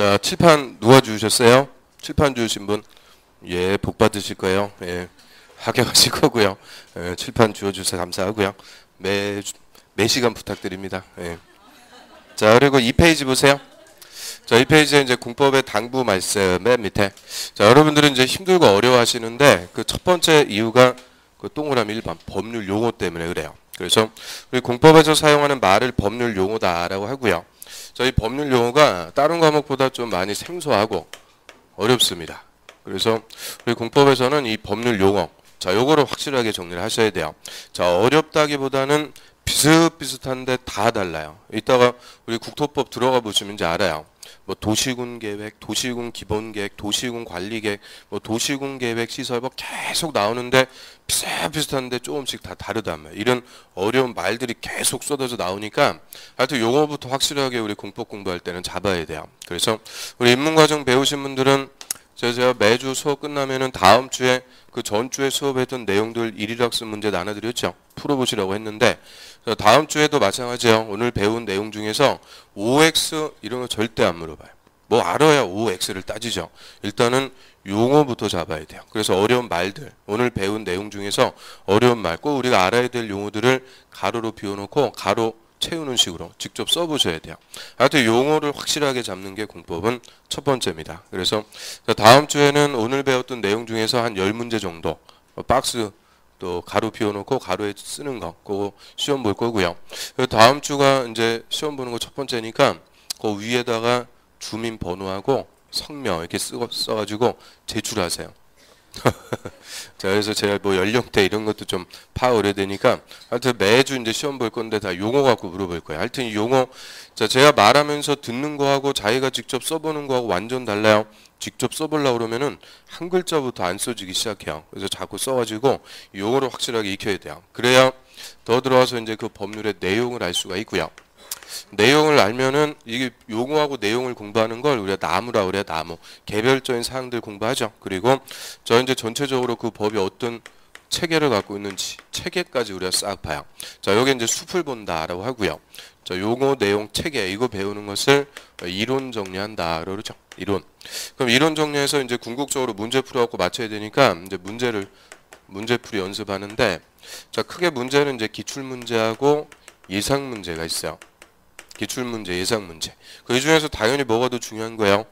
자, 칠판 누가 주셨어요? 칠판 주신 분? 예, 복 받으실 거예요. 예, 합격하실 거고요. 예, 칠판 주워주셔서 감사하고요. 매 시간 부탁드립니다. 예. 자, 그리고 2페이지 보세요. 자, 이 페이지에 이제 공법의 당부 말씀 맨 밑에. 자, 여러분들은 이제 힘들고 어려워하시는데 그 첫 번째 이유가 그 동그라미 1번 법률 용어 때문에 그래요. 그래서 우리 공법에서 사용하는 말을 법률 용어다라고 하고요. 자, 이 법률 용어가 다른 과목보다 좀 많이 생소하고 어렵습니다. 그래서 우리 공법에서는 이 법률 용어, 자, 요거를 확실하게 정리를 하셔야 돼요. 자, 어렵다기보다는 비슷비슷한데 다 달라요. 이따가 우리 국토법 들어가 보시면 이제 알아요. 뭐 도시군 계획, 도시군 기본 계획, 도시군 관리 계획, 뭐 도시군 계획 시설법 계속 나오는데 비슷비슷한데 조금씩 다 다르단 말이에요. 이런 어려운 말들이 계속 쏟아져 나오니까 하여튼 용어부터 확실하게 우리 공법 공부할 때는 잡아야 돼요. 그래서 우리 입문과정 배우신 분들은 제가 매주 수업 끝나면은 다음 주에 그 전주에 수업했던 내용들 일일학습 문제 나눠드렸죠. 풀어보시라고 했는데 다음 주에도 마찬가지예요. 오늘 배운 내용 중에서 OX 이런 거 절대 안 물어봐요. 뭐 알아야 OX를 따지죠. 일단은 용어부터 잡아야 돼요. 그래서 어려운 말들, 오늘 배운 내용 중에서 어려운 말, 꼭 우리가 알아야 될 용어들을 가로로 비워놓고 가로 채우는 식으로 직접 써보셔야 돼요. 하여튼 용어를 확실하게 잡는 게 공법은 첫 번째입니다. 그래서 다음 주에는 오늘 배웠던 내용 중에서 한 10문제 정도 박스 또 가로 비워놓고 가로에 쓰는 거 그거 시험 볼 거고요. 다음 주가 이제 시험 보는 거 첫 번째니까 그 위에다가 주민번호하고 성명 이렇게 써가지고 제출하세요. 자, 그래서 제가 뭐 연령대 이런 것도 좀 파악을 되니까 하여튼 매주 이제 시험 볼 건데 다 용어 갖고 물어볼 거예요. 하여튼 이 용어, 자, 제가 말하면서 듣는 거하고 자기가 직접 써보는 거하고 완전 달라요. 직접 써보려고 그러면은 한 글자부터 안 써지기 시작해요. 그래서 자꾸 써가지고 용어를 확실하게 익혀야 돼요. 그래야 더 들어와서 이제 그 법률의 내용을 알 수가 있고요. 내용을 알면은 이게 용어하고 내용을 공부하는 걸 우리가 나무라 그래요. 나무. 개별적인 사항들 공부하죠. 그리고 저 이제 전체적으로 그 법이 어떤 체계를 갖고 있는지 체계까지 우리가 싹 봐요. 자, 여기 이제 숲을 본다라고 하고요. 자, 용어, 내용, 체계 이거 배우는 것을 이론 정리한다 그러죠. 이론. 그럼 이론 정리해서 이제 궁극적으로 문제 풀어갖고 맞춰야 되니까 이제 문제풀이 연습하는데, 자, 크게 문제는 이제 기출 문제하고 예상 문제가 있어요. 기출문제, 예상문제. 그 중에서 당연히 뭐가 더 중요한 거예요?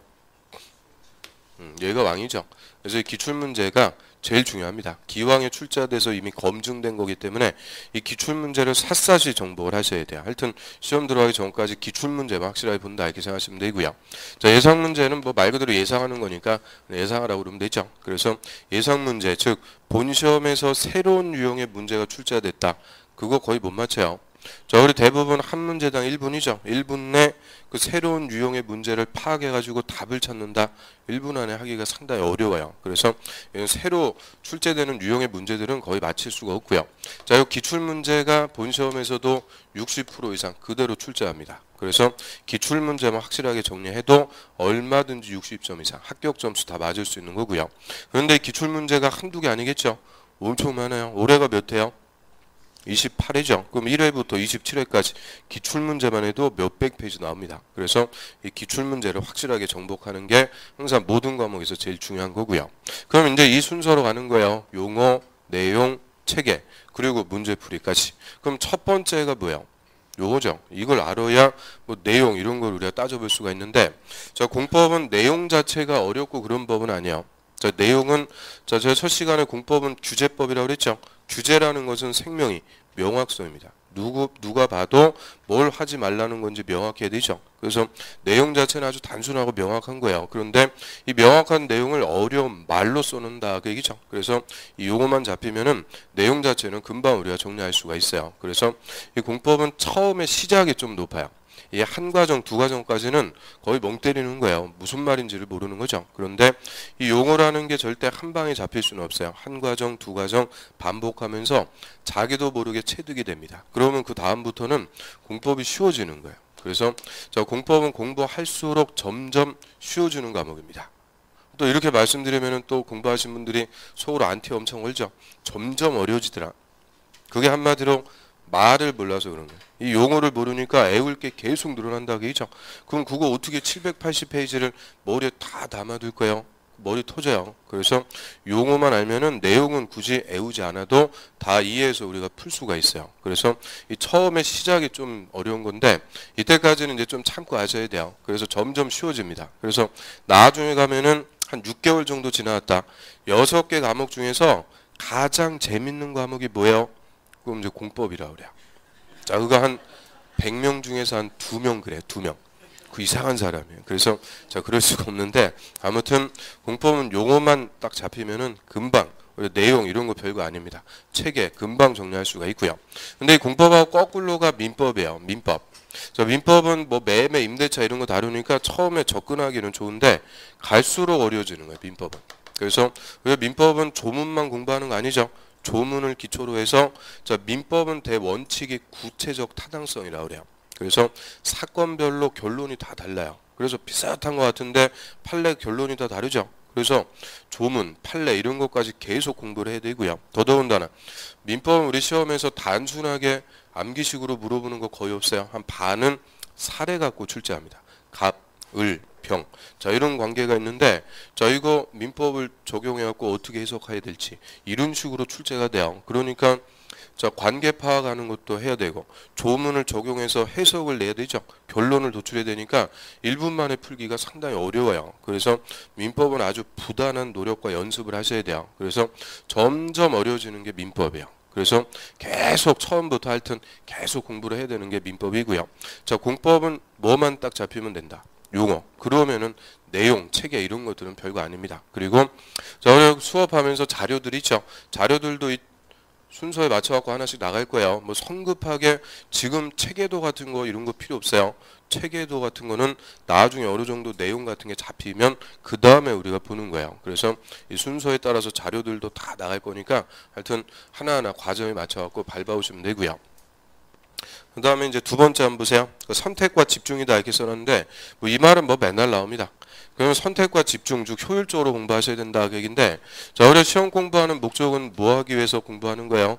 얘가 왕이죠. 그래서 이 기출문제가 제일 중요합니다. 기왕에 출제돼서 이미 검증된 거기 때문에 이 기출문제를 샅샅이 정복을 하셔야 돼요. 하여튼 시험 들어가기 전까지 기출문제만 확실하게 본다 이렇게 생각하시면 되고요. 자, 예상문제는 뭐 말 그대로 예상하는 거니까 예상하라고 그러면 되죠. 그래서 예상문제, 즉 본 시험에서 새로운 유형의 문제가 출제가 됐다. 그거 거의 못 맞춰요. 자, 우리 대부분 한 문제당 1분이죠. 1분 내 그 새로운 유형의 문제를 파악해가지고 답을 찾는다. 1분 안에 하기가 상당히 어려워요. 그래서 새로 출제되는 유형의 문제들은 거의 맞힐 수가 없고요. 자, 이 기출문제가 본 시험에서도 60% 이상 그대로 출제합니다. 그래서 기출문제만 확실하게 정리해도 얼마든지 60점 이상 합격 점수 다 맞을 수 있는 거고요. 그런데 기출문제가 한두 개 아니겠죠. 엄청 많아요. 올해가 몇 회요? 28회죠. 그럼 1회부터 27회까지 기출문제만 해도 몇백 페이지 나옵니다. 그래서 이 기출문제를 확실하게 정복하는 게 항상 모든 과목에서 제일 중요한 거고요. 그럼 이제 이 순서로 가는 거예요. 용어, 내용, 체계, 그리고 문제풀이까지. 그럼 첫 번째가 뭐예요? 요거죠. 이걸 알아야 뭐 내용 이런 걸 우리가 따져볼 수가 있는데, 자, 공법은 내용 자체가 어렵고 그런 법은 아니에요. 자, 내용은, 자, 제가 첫 시간에 공법은 주제법이라고 그랬죠. 주제라는 것은 생명이 명확성입니다. 누가 봐도 뭘 하지 말라는 건지 명확해야 되죠. 그래서 내용 자체는 아주 단순하고 명확한 거예요. 그런데 이 명확한 내용을 어려운 말로 써놓는다 그 얘기죠. 그래서 이 용어만 잡히면은 내용 자체는 금방 우리가 정리할 수가 있어요. 그래서 이 공법은 처음에 시작이 좀 높아요. 이 한 과정, 두 과정까지는 거의 멍 때리는 거예요. 무슨 말인지를 모르는 거죠. 그런데 이 용어라는 게 절대 한 방에 잡힐 수는 없어요. 한 과정, 두 과정 반복하면서 자기도 모르게 체득이 됩니다. 그러면 그 다음부터는 공법이 쉬워지는 거예요. 그래서 저 공법은 공부할수록 점점 쉬워지는 과목입니다. 또 이렇게 말씀드리면 또 공부하신 분들이 속으로 안티 엄청 걸죠. 점점 어려워지더라. 그게 한마디로 말을 몰라서 그런 거예요. 이 용어를 모르니까 애울 게 계속 늘어난다고 얘기죠. 그럼 그거 어떻게 780페이지를 머리에 다 담아둘 거예요? 머리 터져요. 그래서 용어만 알면은 내용은 굳이 애우지 않아도 다 이해해서 우리가 풀 수가 있어요. 그래서 이 처음에 시작이 좀 어려운 건데 이때까지는 이제 좀 참고 하셔야 돼요. 그래서 점점 쉬워집니다. 그래서 나중에 가면은 한 6개월 정도 지나갔다. 6개 과목 중에서 가장 재밌는 과목이 뭐예요? 그럼 이제 공법이라고 그래요. 자, 그거 한 100명 중에서 한 2명 그래. 2명. 그 이상한 사람이에요. 그래서 자 그럴 수가 없는데 아무튼 공법은 용어만 딱 잡히면은 금방 내용 이런 거 별거 아닙니다. 체계 금방 정리할 수가 있고요. 근데 이 공법하고 거꾸로가 민법이에요. 민법. 자, 민법은 뭐 매매 임대차 이런 거 다루니까 처음에 접근하기는 좋은데 갈수록 어려워지는 거예요. 민법은. 그래서 우리가 민법은 조문만 공부하는 거 아니죠. 조문을 기초로 해서 자 민법은 대원칙이 구체적 타당성이라고 그래요. 그래서 사건별로 결론이 다 달라요. 그래서 비슷한 것 같은데 판례 결론이 다 다르죠. 그래서 조문, 판례 이런 것까지 계속 공부를 해야 되고요. 더더군다나 민법은 우리 시험에서 단순하게 암기식으로 물어보는 거 거의 없어요. 한 반은 사례 갖고 출제합니다. 갑, 을, 병. 자 이런 관계가 있는데 자 이거 민법을 적용해 갖고 어떻게 해석해야 될지 이런 식으로 출제가 돼요. 그러니까 자 관계 파악하는 것도 해야 되고 조문을 적용해서 해석을 내야 되죠. 결론을 도출해야 되니까 1분 만에 풀기가 상당히 어려워요. 그래서 민법은 아주 부단한 노력과 연습을 하셔야 돼요. 그래서 점점 어려워지는 게 민법이에요. 그래서 계속 처음부터 하여튼 계속 공부를 해야 되는 게 민법이고요. 자 공법은 뭐만 딱 잡히면 된다. 용어. 그러면은 내용, 체계 이런 것들은 별거 아닙니다. 그리고 자 우리 수업하면서 자료들 있죠. 자료들도 순서에 맞춰갖고 하나씩 나갈 거예요. 뭐 성급하게 지금 체계도 같은 거 이런 거 필요 없어요. 체계도 같은 거는 나중에 어느 정도 내용 같은 게 잡히면 그 다음에 우리가 보는 거예요. 그래서 이 순서에 따라서 자료들도 다 나갈 거니까 하여튼 하나하나 과정에 맞춰갖고 밟아오시면 되고요. 그 다음에 이제 두 번째 한번 보세요. 선택과 집중이다 이렇게 써놨는데 뭐 이 말은 뭐 맨날 나옵니다. 그러면 선택과 집중 즉 효율적으로 공부하셔야 된다 그 얘기인데 자 우리 시험 공부하는 목적은 뭐 하기 위해서 공부하는 거예요?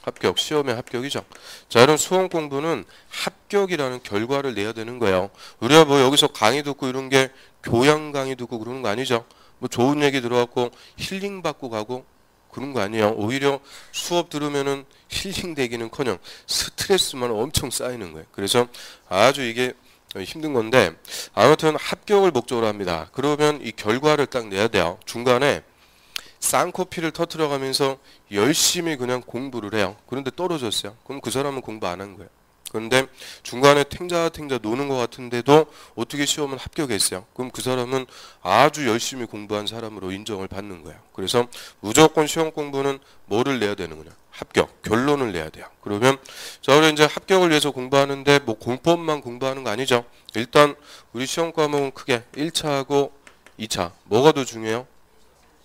합격, 시험의 합격이죠. 자 이런 수험 공부는 합격이라는 결과를 내야 되는 거예요. 우리가 뭐 여기서 강의 듣고 이런 게 교양 강의 듣고 그러는 거 아니죠. 뭐 좋은 얘기 들어갖고 힐링 받고 가고 그런 거 아니에요. 오히려 수업 들으면은 힐링 되기는커녕 스트레스만 엄청 쌓이는 거예요. 그래서 아주 이게 힘든 건데 아무튼 합격을 목적으로 합니다. 그러면 이 결과를 딱 내야 돼요. 중간에 쌍코피를 터트려가면서 열심히 그냥 공부를 해요. 그런데 떨어졌어요. 그럼 그 사람은 공부 안 한 거예요. 그런데 중간에 탱자 노는 것 같은데도 어떻게 시험을 합격했어요. 그럼 그 사람은 아주 열심히 공부한 사람으로 인정을 받는 거예요. 그래서 무조건 시험 공부는 뭐를 내야 되는구나. 합격, 결론을 내야 돼요. 그러면 자 우리 이제 합격을 위해서 공부하는데 뭐 공법만 공부하는 거 아니죠. 일단 우리 시험 과목은 크게 1차하고 2차 뭐가 더 중요해요?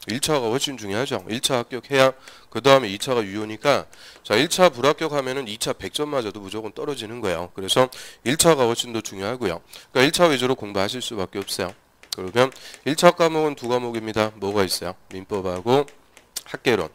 1차가 훨씬 중요하죠. 1차 합격해야 그 다음에 2차가 유효니까 자 1차 불합격하면은 2차 100점 맞아도 무조건 떨어지는 거예요. 그래서 1차가 훨씬 더 중요하고요. 그러니까 1차 위주로 공부하실 수밖에 없어요. 그러면 1차 과목은 두 과목입니다. 뭐가 있어요? 민법하고 학개론.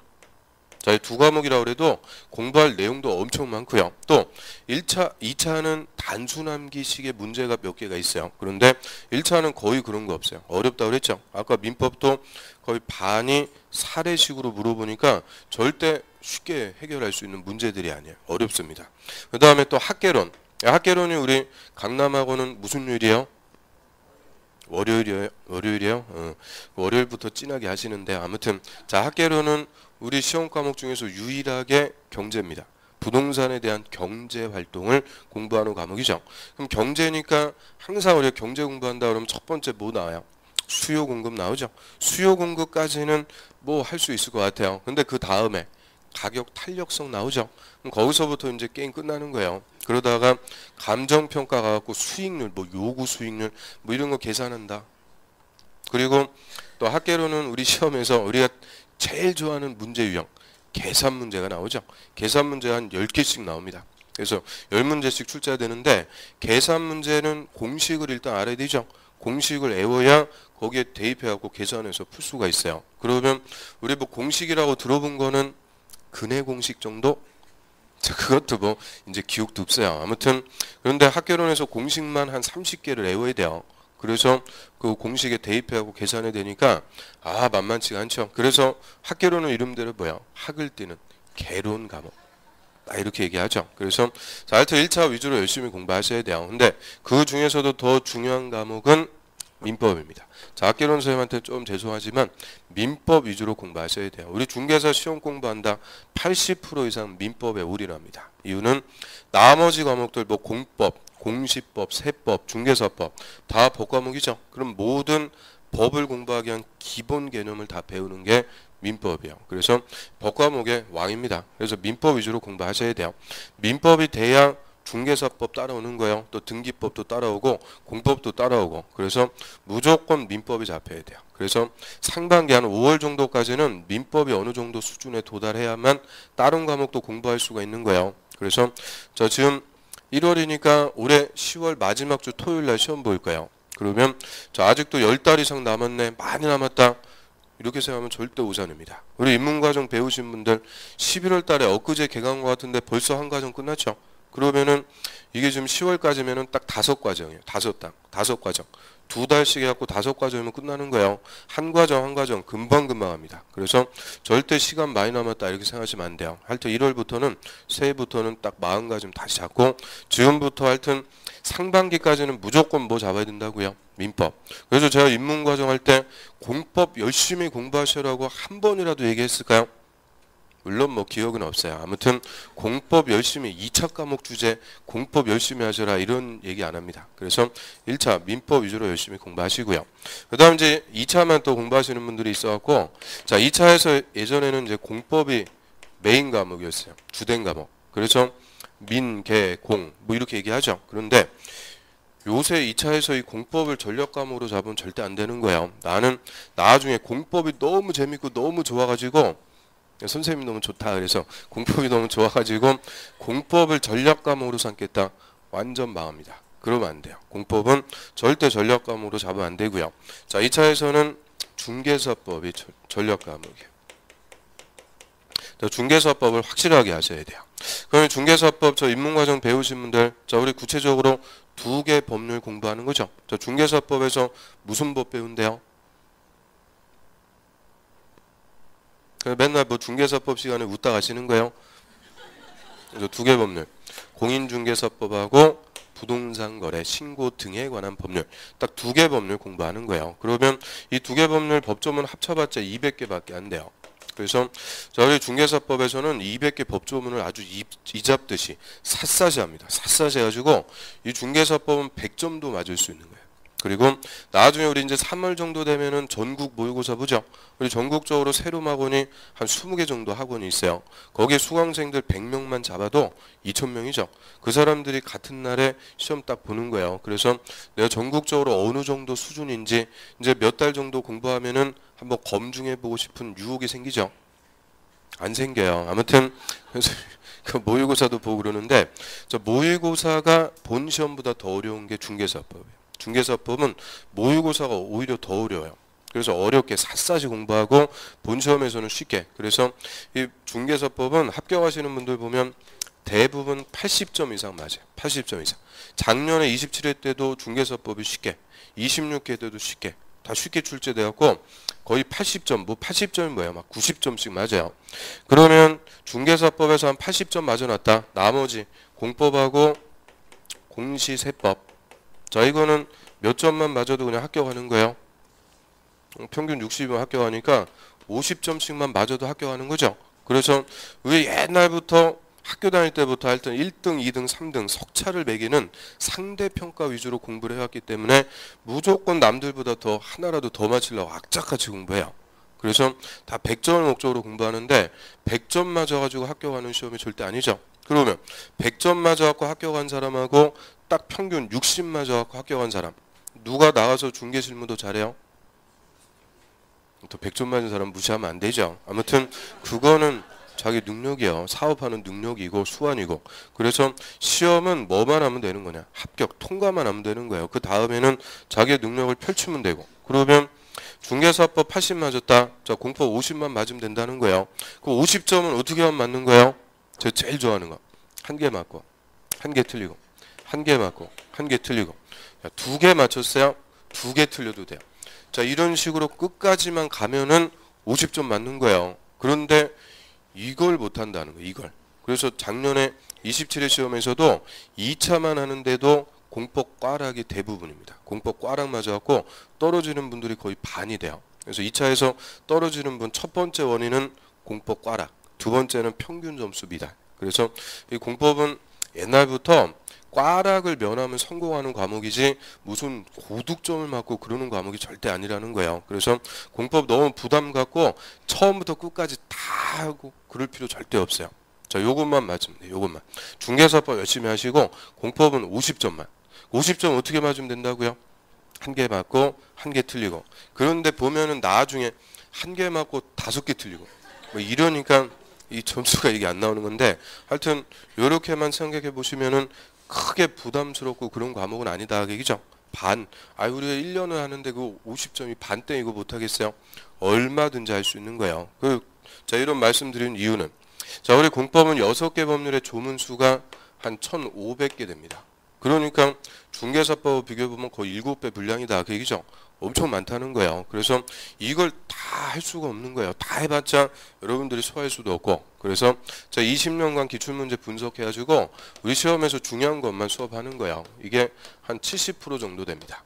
자, 이 두 과목이라고 그래도 공부할 내용도 엄청 많고요. 또 1차, 2차는 단순 암기식의 문제가 몇 개가 있어요. 그런데 1차는 거의 그런 거 없어요. 어렵다고 그랬죠. 아까 민법도 거의 반이 사례식으로 물어보니까 절대 쉽게 해결할 수 있는 문제들이 아니에요. 어렵습니다. 그 다음에 또 학개론. 학개론이 우리 강남하고는 무슨 요일이에요? 월요일이에요? 월요일부터 진하게 하시는데 아무튼 자 학개론은 우리 시험 과목 중에서 유일하게 경제입니다. 부동산에 대한 경제 활동을 공부하는 과목이죠. 그럼 경제니까 항상 우리가 경제 공부한다 그러면 첫 번째 뭐 나와요? 수요 공급 나오죠. 수요 공급까지는 뭐 할 수 있을 것 같아요. 근데 그 다음에 가격 탄력성 나오죠. 그럼 거기서부터 이제 게임 끝나는 거예요. 그러다가 감정평가 가갖고 수익률, 뭐 요구 수익률, 뭐 이런 거 계산한다. 그리고 또 학개론은 우리 시험에서 우리가 제일 좋아하는 문제 유형, 계산 문제가 나오죠. 계산 문제 한 10개씩 나옵니다. 그래서 10문제씩 출제되는데 계산 문제는 공식을 일단 알아야 되죠. 공식을 외워야 거기에 대입해갖고 계산해서 풀 수가 있어요. 그러면 우리 뭐 공식이라고 들어본 거는 근해 공식 정도? 자, 그것도 뭐 이제 기억도 없어요. 아무튼 그런데 학교론에서 공식만 한 30개를 외워야 돼요. 그래서 그 공식에 대입하고 계산이 되니까 만만치가 않죠. 그래서 학교론은 이름대로 뭐야? 학을 띠는 개론 과목. 이렇게 얘기하죠. 그래서 자, 하여튼 1차 위주로 열심히 공부하셔야 돼요. 근데 그 중에서도 더 중요한 과목은 민법입니다. 자, 학교론 선생님한테 좀 죄송하지만 민법 위주로 공부하셔야 돼요. 우리 중개사 시험 공부한다 80% 이상 민법에 올인합니다. 이유는 나머지 과목들 뭐 공법, 공시법, 세법, 중개사법 다 법과목이죠. 그럼 모든 법을 공부하기 위한 기본 개념을 다 배우는 게 민법이에요. 그래서 법과목의 왕입니다. 그래서 민법 위주로 공부하셔야 돼요. 민법이 돼야 중개사법 따라오는 거예요. 또 등기법도 따라오고 공법도 따라오고. 그래서 무조건 민법이 잡혀야 돼요. 그래서 상반기 한 5월 정도까지는 민법이 어느 정도 수준에 도달해야만 다른 과목도 공부할 수가 있는 거예요. 그래서 저 지금 1월이니까 올해 10월 마지막 주 토요일 날 시험 볼 거예요. 그러면 저 아직도 10달 이상 남았네. 많이 남았다. 이렇게 생각하면 절대 오산입니다. 우리 인문과정 배우신 분들 11월 달에 엊그제 개강한 것 같은데 벌써 한 과정 끝났죠. 그러면은 이게 지금 10월까지면은 딱 5과정이에요. 5과정. 2달씩 해갖고 5과정이면 끝나는 거예요. 한 과정 금방 합니다. 그래서 절대 시간 많이 남았다 이렇게 생각하시면 안 돼요. 하여튼 1월부터는 새해부터는 딱 마음가짐 다시 잡고 지금부터 하여튼 상반기까지는 무조건 뭐 잡아야 된다고요. 민법. 그래서 제가 인문과정 할 때 공법 열심히 공부하시라고 한 번이라도 얘기했을까요? 물론 뭐 기억은 없어요. 아무튼 공법 열심히 2차 과목 주제 공법 열심히 하셔라 이런 얘기 안 합니다. 그래서 1차 민법 위주로 열심히 공부하시고요. 그 다음 이제 2차만 또 공부하시는 분들이 있어갖고 자 2차에서 예전에는 이제 공법이 메인 과목이었어요. 주된 과목. 그래서 민, 개, 공 뭐 이렇게 얘기하죠. 그런데 요새 2차에서 이 공법을 전력 과목으로 잡으면 절대 안 되는 거예요. 나는 나중에 공법이 너무 재밌고 너무 좋아가지고 선생님이 너무 좋다 그래서 공법이 너무 좋아가지고 공법을 전략 과목으로 삼겠다. 완전 망합니다. 그러면 안 돼요. 공법은 절대 전략 과목으로 잡으면 안 되고요. 자 2차에서는 중개사법이 전략 과목이에요. 중개사법을 확실하게 하셔야 돼요. 그러면 중개사법 저 인문과정 배우신 분들 자 우리 구체적으로 2개 법률 공부하는 거죠. 저 중개사법에서 무슨 법 배운대요? 맨날 뭐 중개사법 시간에 웃다 가시는 거예요. 그래서 2개 법률. 공인중개사법하고 부동산거래 신고 등에 관한 법률. 딱 2개 법률 공부하는 거예요. 그러면 이 2개 법률 법조문 합쳐봤자 200개밖에 안 돼요. 그래서 저희 중개사법에서는 200개 법조문을 아주 이잡듯이 샅샅이 합니다. 샅샅이 해가지고 이 중개사법은 100점도 맞을 수 있는 거예요. 그리고 나중에 우리 이제 3월 정도 되면은 전국 모의고사 보죠. 우리 전국적으로 세룸 학원이 한 20개 정도 학원이 있어요. 거기에 수강생들 100명만 잡아도 2,000명이죠. 그 사람들이 같은 날에 시험 딱 보는 거예요. 그래서 내가 전국적으로 어느 정도 수준인지 이제 몇 달 정도 공부하면은 한번 검증해 보고 싶은 유혹이 생기죠. 안 생겨요. 아무튼 그래서 그 모의고사도 보고 그러는데 저 모의고사가 본 시험보다 더 어려운 게 중개사법이에요. 중개사법은 모의고사가 오히려 더 어려워요. 그래서 어렵게 샅샅이 공부하고 본 시험에서는 쉽게. 그래서 이 중개사법은 합격하시는 분들 보면 대부분 80점 이상 맞아요. 80점 이상. 작년에 27회 때도 중개사법이 쉽게, 26회 때도 쉽게 다 쉽게 출제되었고 거의 80점, 뭐 80점이 뭐예요? 막 90점씩 맞아요. 그러면 중개사법에서 한 80점 맞아놨다. 나머지 공법하고 공시세법 자 이거는 몇 점만 맞아도 그냥 합격하는 거예요. 평균 60이면 합격하니까 50점씩만 맞아도 합격하는 거죠. 그래서 왜 옛날부터 학교 다닐 때부터 하여튼 1등, 2등, 3등 석차를 매기는 상대평가 위주로 공부를 해왔기 때문에 무조건 남들보다 더 하나라도 더 맞추려고 악착같이 공부해요. 그래서 다 100점을 목적으로 공부하는데 100점 맞아가지고 합격하는 시험이 절대 아니죠. 그러면 100점 맞아갖고 합격한 사람하고 딱 평균 60 맞아갖고 합격한 사람 누가 나가서 중개실무도 잘해요? 또 100점 맞은 사람 무시하면 안 되죠. 아무튼 그거는 자기 능력이요. 사업하는 능력이고 수완이고. 그래서 시험은 뭐만 하면 되는 거냐. 합격, 통과만 하면 되는 거예요. 그 다음에는 자기의 능력을 펼치면 되고. 그러면 중개사법 80 맞았다. 자 공법 50만 맞으면 된다는 거예요. 그 50점은 어떻게 하면 맞는 거예요? 제가 제일 좋아하는 거. 한 개 맞고 한 개 틀리고 한 개 맞고 한 개 틀리고 두 개 맞췄어요. 두 개 틀려도 돼요. 자, 이런 식으로 끝까지만 가면은 50점 맞는 거예요. 그런데 이걸 못 한다는 거예요. 이걸. 그래서 작년에 27회 시험에서도 2차만 하는데도 공법 꽈락이 대부분입니다. 공법 꽈락 맞아갖고 떨어지는 분들이 거의 반이 돼요. 그래서 2차에서 떨어지는 분 첫 번째 원인은 공법 꽈락, 두 번째는 평균 점수 미달. 그래서 이 공법은 옛날부터 꽈락을 면하면 성공하는 과목이지 무슨 고득점을 맞고 그러는 과목이 절대 아니라는 거예요. 그래서 공법 너무 부담 갖고 처음부터 끝까지 다 하고 그럴 필요 절대 없어요. 자, 요것만 맞으면 돼요. 요것만. 중개사법 열심히 하시고 공법은 50점만. 50점 어떻게 맞으면 된다고요? 한 개 맞고 한 개 틀리고. 그런데 보면은 나중에 한 개 맞고 5개 틀리고. 뭐 이러니까 이 점수가 이게 안 나오는 건데 하여튼 요렇게만 생각해 보시면은 크게 부담스럽고 그런 과목은 아니다. 그죠? 반. 우리가 1년을 하는데 그 50점이 반대 이거 못 하겠어요? 얼마든지 할 수 있는 거예요. 자, 이런 말씀드리는 이유는 자, 우리 공법은 6개 법률의 조문수가 한 1,500개 됩니다. 그러니까 중개사법 비교해보면 거의 7배 분량이다. 그 얘기죠. 엄청 많다는 거예요. 그래서 이걸 다 할 수가 없는 거예요. 다 해봤자 여러분들이 소화할 수도 없고. 그래서 자, 20년간 기출문제 분석해가지고 우리 시험에서 중요한 것만 수업하는 거예요. 이게 한 70% 정도 됩니다.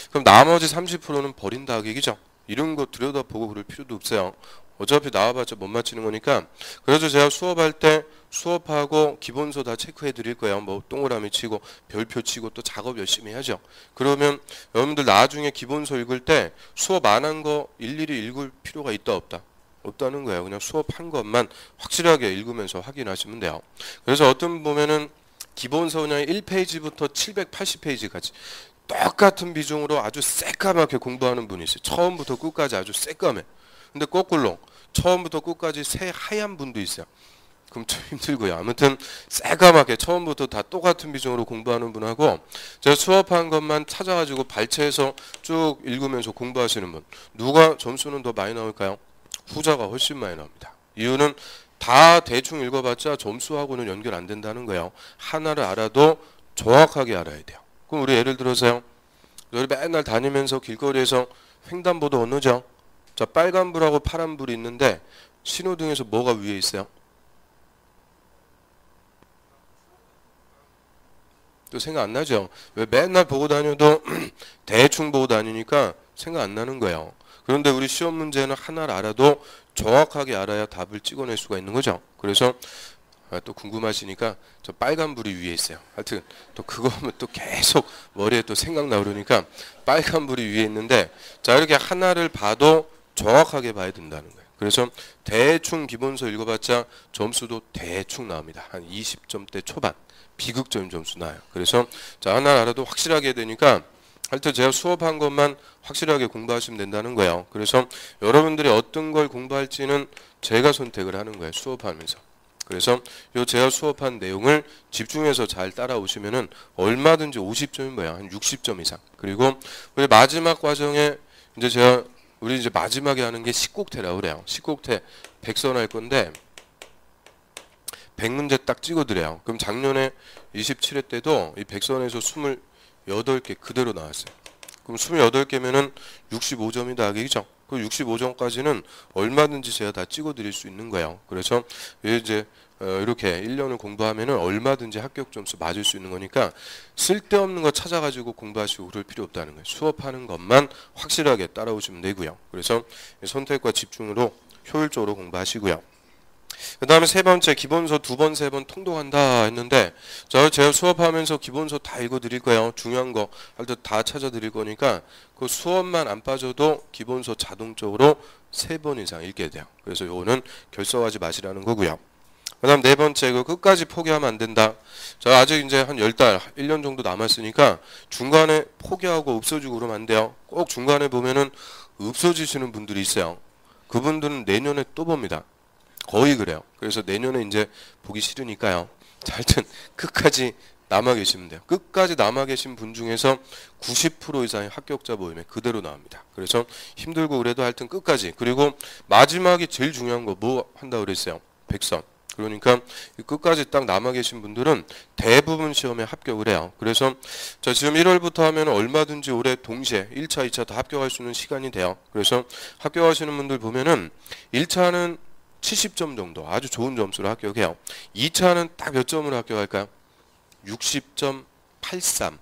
그럼 나머지 30%는 버린다. 그 얘기죠. 이런 거 들여다보고 그럴 필요도 없어요. 어차피 나와봤자 못 맞히는 거니까. 그래서 제가 수업할 때 수업하고 기본서 다 체크해 드릴 거예요. 뭐 동그라미 치고 별표 치고 또 작업 열심히 하죠. 그러면 여러분들 나중에 기본서 읽을 때 수업 안 한 거 일일이 읽을 필요가 있다 없다? 없다는 거예요. 그냥 수업한 것만 확실하게 읽으면서 확인하시면 돼요. 그래서 어떤 보면은 기본서 그냥 1페이지부터 780페이지까지 똑같은 비중으로 아주 새까맣게 공부하는 분이 있어요. 처음부터 끝까지 아주 새까매. 근데 거꾸로 처음부터 끝까지 새하얀 분도 있어요. 그럼 좀 힘들고요. 아무튼 새까맣게 처음부터 다 똑같은 비중으로 공부하는 분하고 제가 수업한 것만 찾아가지고 발췌해서 쭉 읽으면서 공부하시는 분, 누가 점수는 더 많이 나올까요? 후자가 훨씬 많이 나옵니다. 이유는 다 대충 읽어봤자 점수하고는 연결 안 된다는 거예요. 하나를 알아도 정확하게 알아야 돼요. 그럼 우리 예를 들어서요. 우리 맨날 다니면서 길거리에서 횡단보도 건너죠. 자, 빨간불하고 파란불이 있는데 신호등에서 뭐가 위에 있어요? 또 생각 안 나죠? 왜 맨날 보고 다녀도 대충 보고 다니니까 생각 안 나는 거예요. 그런데 우리 시험 문제는 하나를 알아도 정확하게 알아야 답을 찍어낼 수가 있는 거죠. 그래서 또 궁금하시니까 저 빨간불이 위에 있어요. 하여튼 또 그거 하면 또 계속 머리에 또 생각나 그러니까 빨간불이 위에 있는데 자, 이렇게 하나를 봐도 정확하게 봐야 된다는 거예요. 그래서 대충 기본서 읽어봤자 점수도 대충 나옵니다. 한 20점대 초반 비극적인 점수 나요. 그래서 자, 하나 알아도 확실하게 되니까 하여튼 제가 수업한 것만 확실하게 공부하시면 된다는 거예요. 그래서 여러분들이 어떤 걸 공부할지는 제가 선택을 하는 거예요. 수업하면서. 그래서 요 제가 수업한 내용을 집중해서 잘 따라오시면은 얼마든지 50점이 뭐야? 한 60점 이상. 그리고 우리 마지막 과정에 이제 우리 이제 마지막에 하는 게 식곡태라고 그래요. 식곡태 100선 할 건데 100문제 딱 찍어드려요. 그럼 작년에 27회 때도 이 100선에서 28개 그대로 나왔어요. 그럼 28개면은 65점이다. 그죠? 그 65점까지는 얼마든지 제가 다 찍어드릴 수 있는 거예요. 그래서 이제 이렇게 1년을 공부하면은 얼마든지 합격 점수 맞을 수 있는 거니까 쓸데없는 거 찾아가지고 공부하시고 그럴 필요 없다는 거예요. 수업하는 것만 확실하게 따라오시면 되고요. 그래서 선택과 집중으로 효율적으로 공부하시고요. 그 다음에 세 번째, 기본서 2번, 3번 통독한다 했는데 제가 수업하면서 기본서 다 읽어드릴 거예요. 중요한 거 할 때 다 찾아드릴 거니까 그 수업만 안 빠져도 기본서 자동적으로 3번 이상 읽게 돼요. 그래서 요거는 결석하지 마시라는 거고요. 그 다음 네 번째, 그 끝까지 포기하면 안 된다. 자, 아직 이제 한 10달, 1년 정도 남았으니까 중간에 포기하고 없어지고 그러면 안 돼요. 꼭 중간에 보면은 없어지시는 분들이 있어요. 그분들은 내년에 또 봅니다. 거의 그래요. 그래서 내년에 이제 보기 싫으니까요. 자, 하여튼 끝까지 남아 계시면 돼요. 끝까지 남아 계신 분 중에서 90% 이상의 합격자 모임에 그대로 나옵니다. 그래서 힘들고 그래도 하여튼 끝까지. 그리고 마지막이 제일 중요한 거 뭐 한다고 그랬어요? 100선. 그러니까 끝까지 딱 남아 계신 분들은 대부분 시험에 합격을 해요. 그래서 자 지금 1월부터 하면 얼마든지 올해 동시에 1차, 2차 다 합격할 수 있는 시간이 돼요. 그래서 합격하시는 분들 보면은 1차는 70점 정도 아주 좋은 점수로 합격해요. 2차는 딱 몇 점으로 합격할까요? 60.83.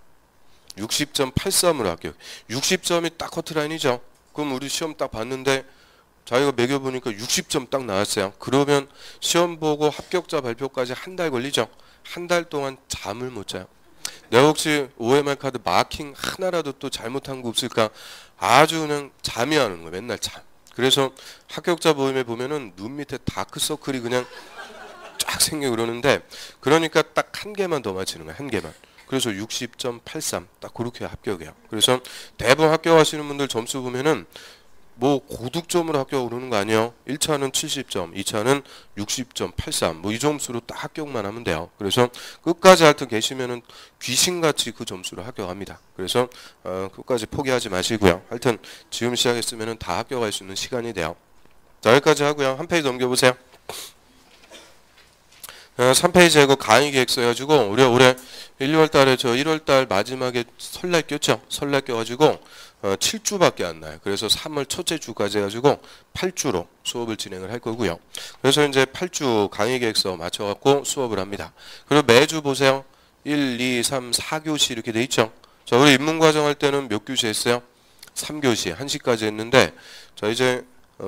60.83으로 합격. 60점이 딱 커트라인이죠. 그럼 우리 시험 딱 봤는데 자기가 매겨보니까 60점 딱 나왔어요. 그러면 시험 보고 합격자 발표까지 한 달 걸리죠. 한 달 동안 잠을 못 자요. 내가 혹시 OMR 카드 마킹 하나라도 또 잘못한 거 없을까 아주 그냥 잠이 안 오는 거예요. 맨날 잠. 그래서 합격자 모임에 보면은 눈 밑에 다크서클이 그냥 쫙 생겨 그러는데 그러니까 딱 한 개만 더 맞히는 거예요. 한 개만. 그래서 60.83 딱 그렇게 합격해요. 그래서 대부분 합격하시는 분들 점수 보면은 뭐 고득점으로 합격 오르는 거 아니에요. 1차는 70점, 2차는 60.83 뭐 이 점수로 딱 합격만 하면 돼요. 그래서 끝까지 하여튼 계시면은 귀신같이 그 점수로 합격합니다. 그래서 끝까지 포기하지 마시고요. 하여튼 지금 시작했으면은 다 합격할 수 있는 시간이 돼요. 자 여기까지 하고요. 한 페이지 넘겨보세요. 3페이지에 이거 강의 계획 써가지고 우리 올해 1, 2월 달에 저 1월 달 마지막에 설날 꼈죠. 설날 껴가지고 7주밖에 안 나요. 그래서 3월 첫째 주까지 해가지고 8주로 수업을 진행을 할 거고요. 그래서 이제 8주 강의 계획서 맞춰갖고 수업을 합니다. 그리고 매주 보세요. 1, 2, 3, 4교시 이렇게 돼 있죠. 자, 우리 입문과정 할 때는 몇 교시 했어요? 3교시, 1시까지 했는데 자 이제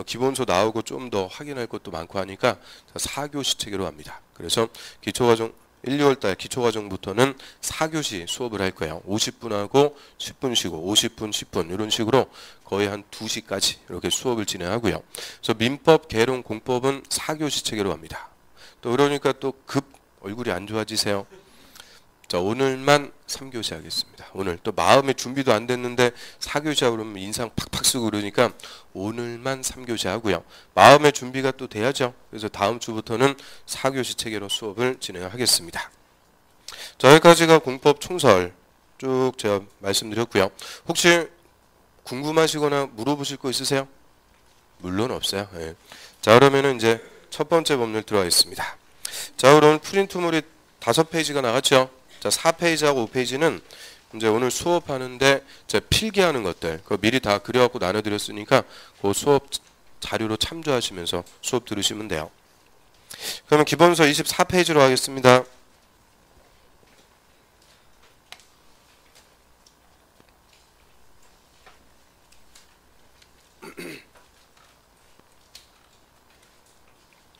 기본서 나오고 좀 더 확인할 것도 많고 하니까 4교시 체계로 합니다. 그래서 기초과정 1, 2월 달 기초과정부터는 4교시 수업을 할 거예요. 50분 하고 10분 쉬고 50분, 10분 이런 식으로 거의 한 2시까지 이렇게 수업을 진행하고요. 그래서 민법, 개론, 공법은 4교시 체계로 합니다. 또 그러니까 또 급 얼굴이 안 좋아지세요. 자 오늘만 3교시 하겠습니다. 오늘 또 마음의 준비도 안 됐는데 4교시 하고 그러면 인상 팍팍 쓰고 그러니까 오늘만 3교시 하고요. 마음의 준비가 또 돼야죠. 그래서 다음 주부터는 4교시 체계로 수업을 진행하겠습니다. 자 여기까지가 공법 총설 쭉 제가 말씀드렸고요. 혹시 궁금하시거나 물어보실 거 있으세요? 물론 없어요. 예. 자 그러면은 이제 첫 번째 법률 들어가겠습니다. 자 그럼 프린트물이 5페이지가 나갔죠. 자 4페이지하고 5페이지는 이제 오늘 수업하는데 필기하는 것들 그거 미리 다 그려갖고 나눠드렸으니까 그 수업 자료로 참조하시면서 수업 들으시면 돼요. 그러면 기본서 24페이지로 하겠습니다.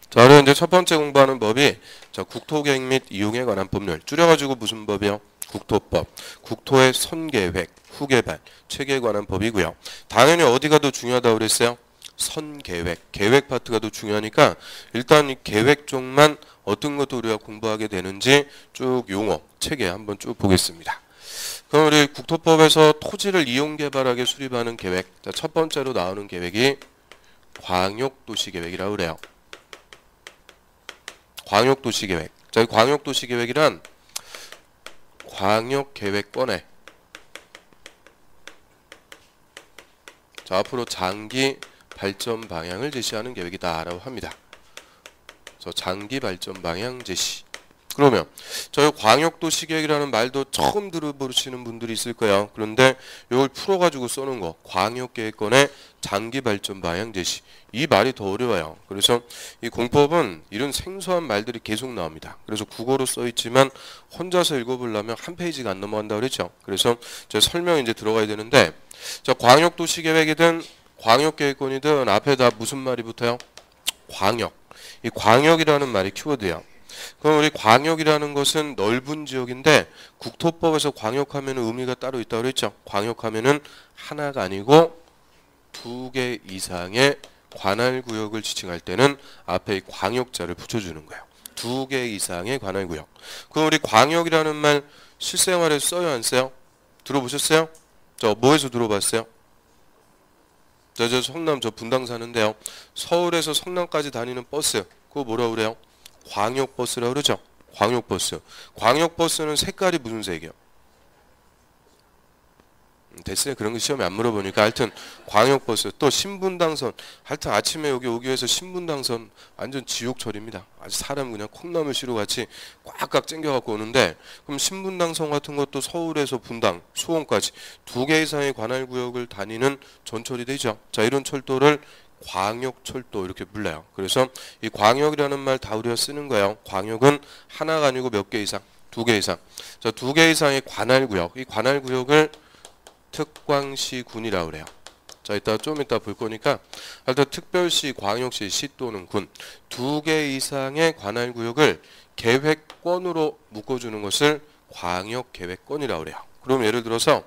자, 그럼 이제 첫 번째 공부하는 법이 자, 국토계획 및 이용에 관한 법률. 줄여가지고 무슨 법이요? 국토법. 국토의 선계획, 후개발, 체계에 관한 법이고요. 당연히 어디가 더 중요하다고 그랬어요? 선계획. 계획 파트가 더 중요하니까 일단 이 계획 쪽만 어떤 것도 우리가 공부하게 되는지 쭉 용어, 체계 한번 쭉 보겠습니다. 그럼 우리 국토법에서 토지를 이용개발하게 수립하는 계획. 자, 첫 번째로 나오는 계획이 광역도시계획이라고 그래요. 광역도시계획. 자, 광역도시계획이란 광역계획권에 자, 앞으로 장기 발전 방향을 제시하는 계획이다라고 합니다. 그래서 장기 발전 방향 제시. 그러면 저희 광역도시계획이라는 말도 처음 들어보시는 분들이 있을 거예요. 그런데 이걸 풀어가지고 써놓은 거 광역계획권의 장기 발전 방향 제시. 이 말이 더 어려워요. 그래서 이 공법은 이런 생소한 말들이 계속 나옵니다. 그래서 국어로 써있지만 혼자서 읽어보려면 한 페이지가 안 넘어간다고 그랬죠. 그래서 제 설명 이제 들어가야 되는데 자, 광역도시계획이든 광역계획권이든 앞에 다 무슨 말이 붙어요? 광역. 이 광역이라는 말이 키워드예요. 그럼 우리 광역이라는 것은 넓은 지역인데 국토법에서 광역하면 의미가 따로 있다고 그랬죠. 광역하면은 하나가 아니고 2개 이상의 관할구역을 지칭할 때는 앞에 광역자를 붙여주는 거예요. 2개 이상의 관할구역. 그럼 우리 광역이라는 말 실생활에 써요 안 써요? 들어보셨어요? 저 뭐에서 들어봤어요? 저 성남 저 분당 사는데요. 서울에서 성남까지 다니는 버스 그거 뭐라고 그래요? 광역버스라고 그러죠. 광역버스. 광역버스는 색깔이 무슨 색이요? 됐어요. 그런 거 시험에 안 물어보니까. 하여튼 광역버스 또 신분당선. 하여튼 아침에 여기 오기 위해서 신분당선 완전 지옥철입니다. 아주 사람 그냥 콩나물 시루 같이 꽉꽉 챙겨갖고 오는데, 그럼 신분당선 같은 것도 서울에서 분당, 수원까지 2개 이상의 관할구역을 다니는 전철이 되죠. 자, 이런 철도를 광역철도 이렇게 불러요. 그래서 이 광역이라는 말 다 우리가 쓰는 거예요. 광역은 하나가 아니고 몇 개 이상, 2개 이상. 자, 2개 이상의 관할구역. 이 관할구역을 특광시군이라고 그래요. 자, 이따 좀 이따 볼 거니까 하여튼 특별시, 광역시, 시 또는 군 2개 이상의 관할구역을 계획권으로 묶어주는 것을 광역계획권이라고 그래요. 그럼 예를 들어서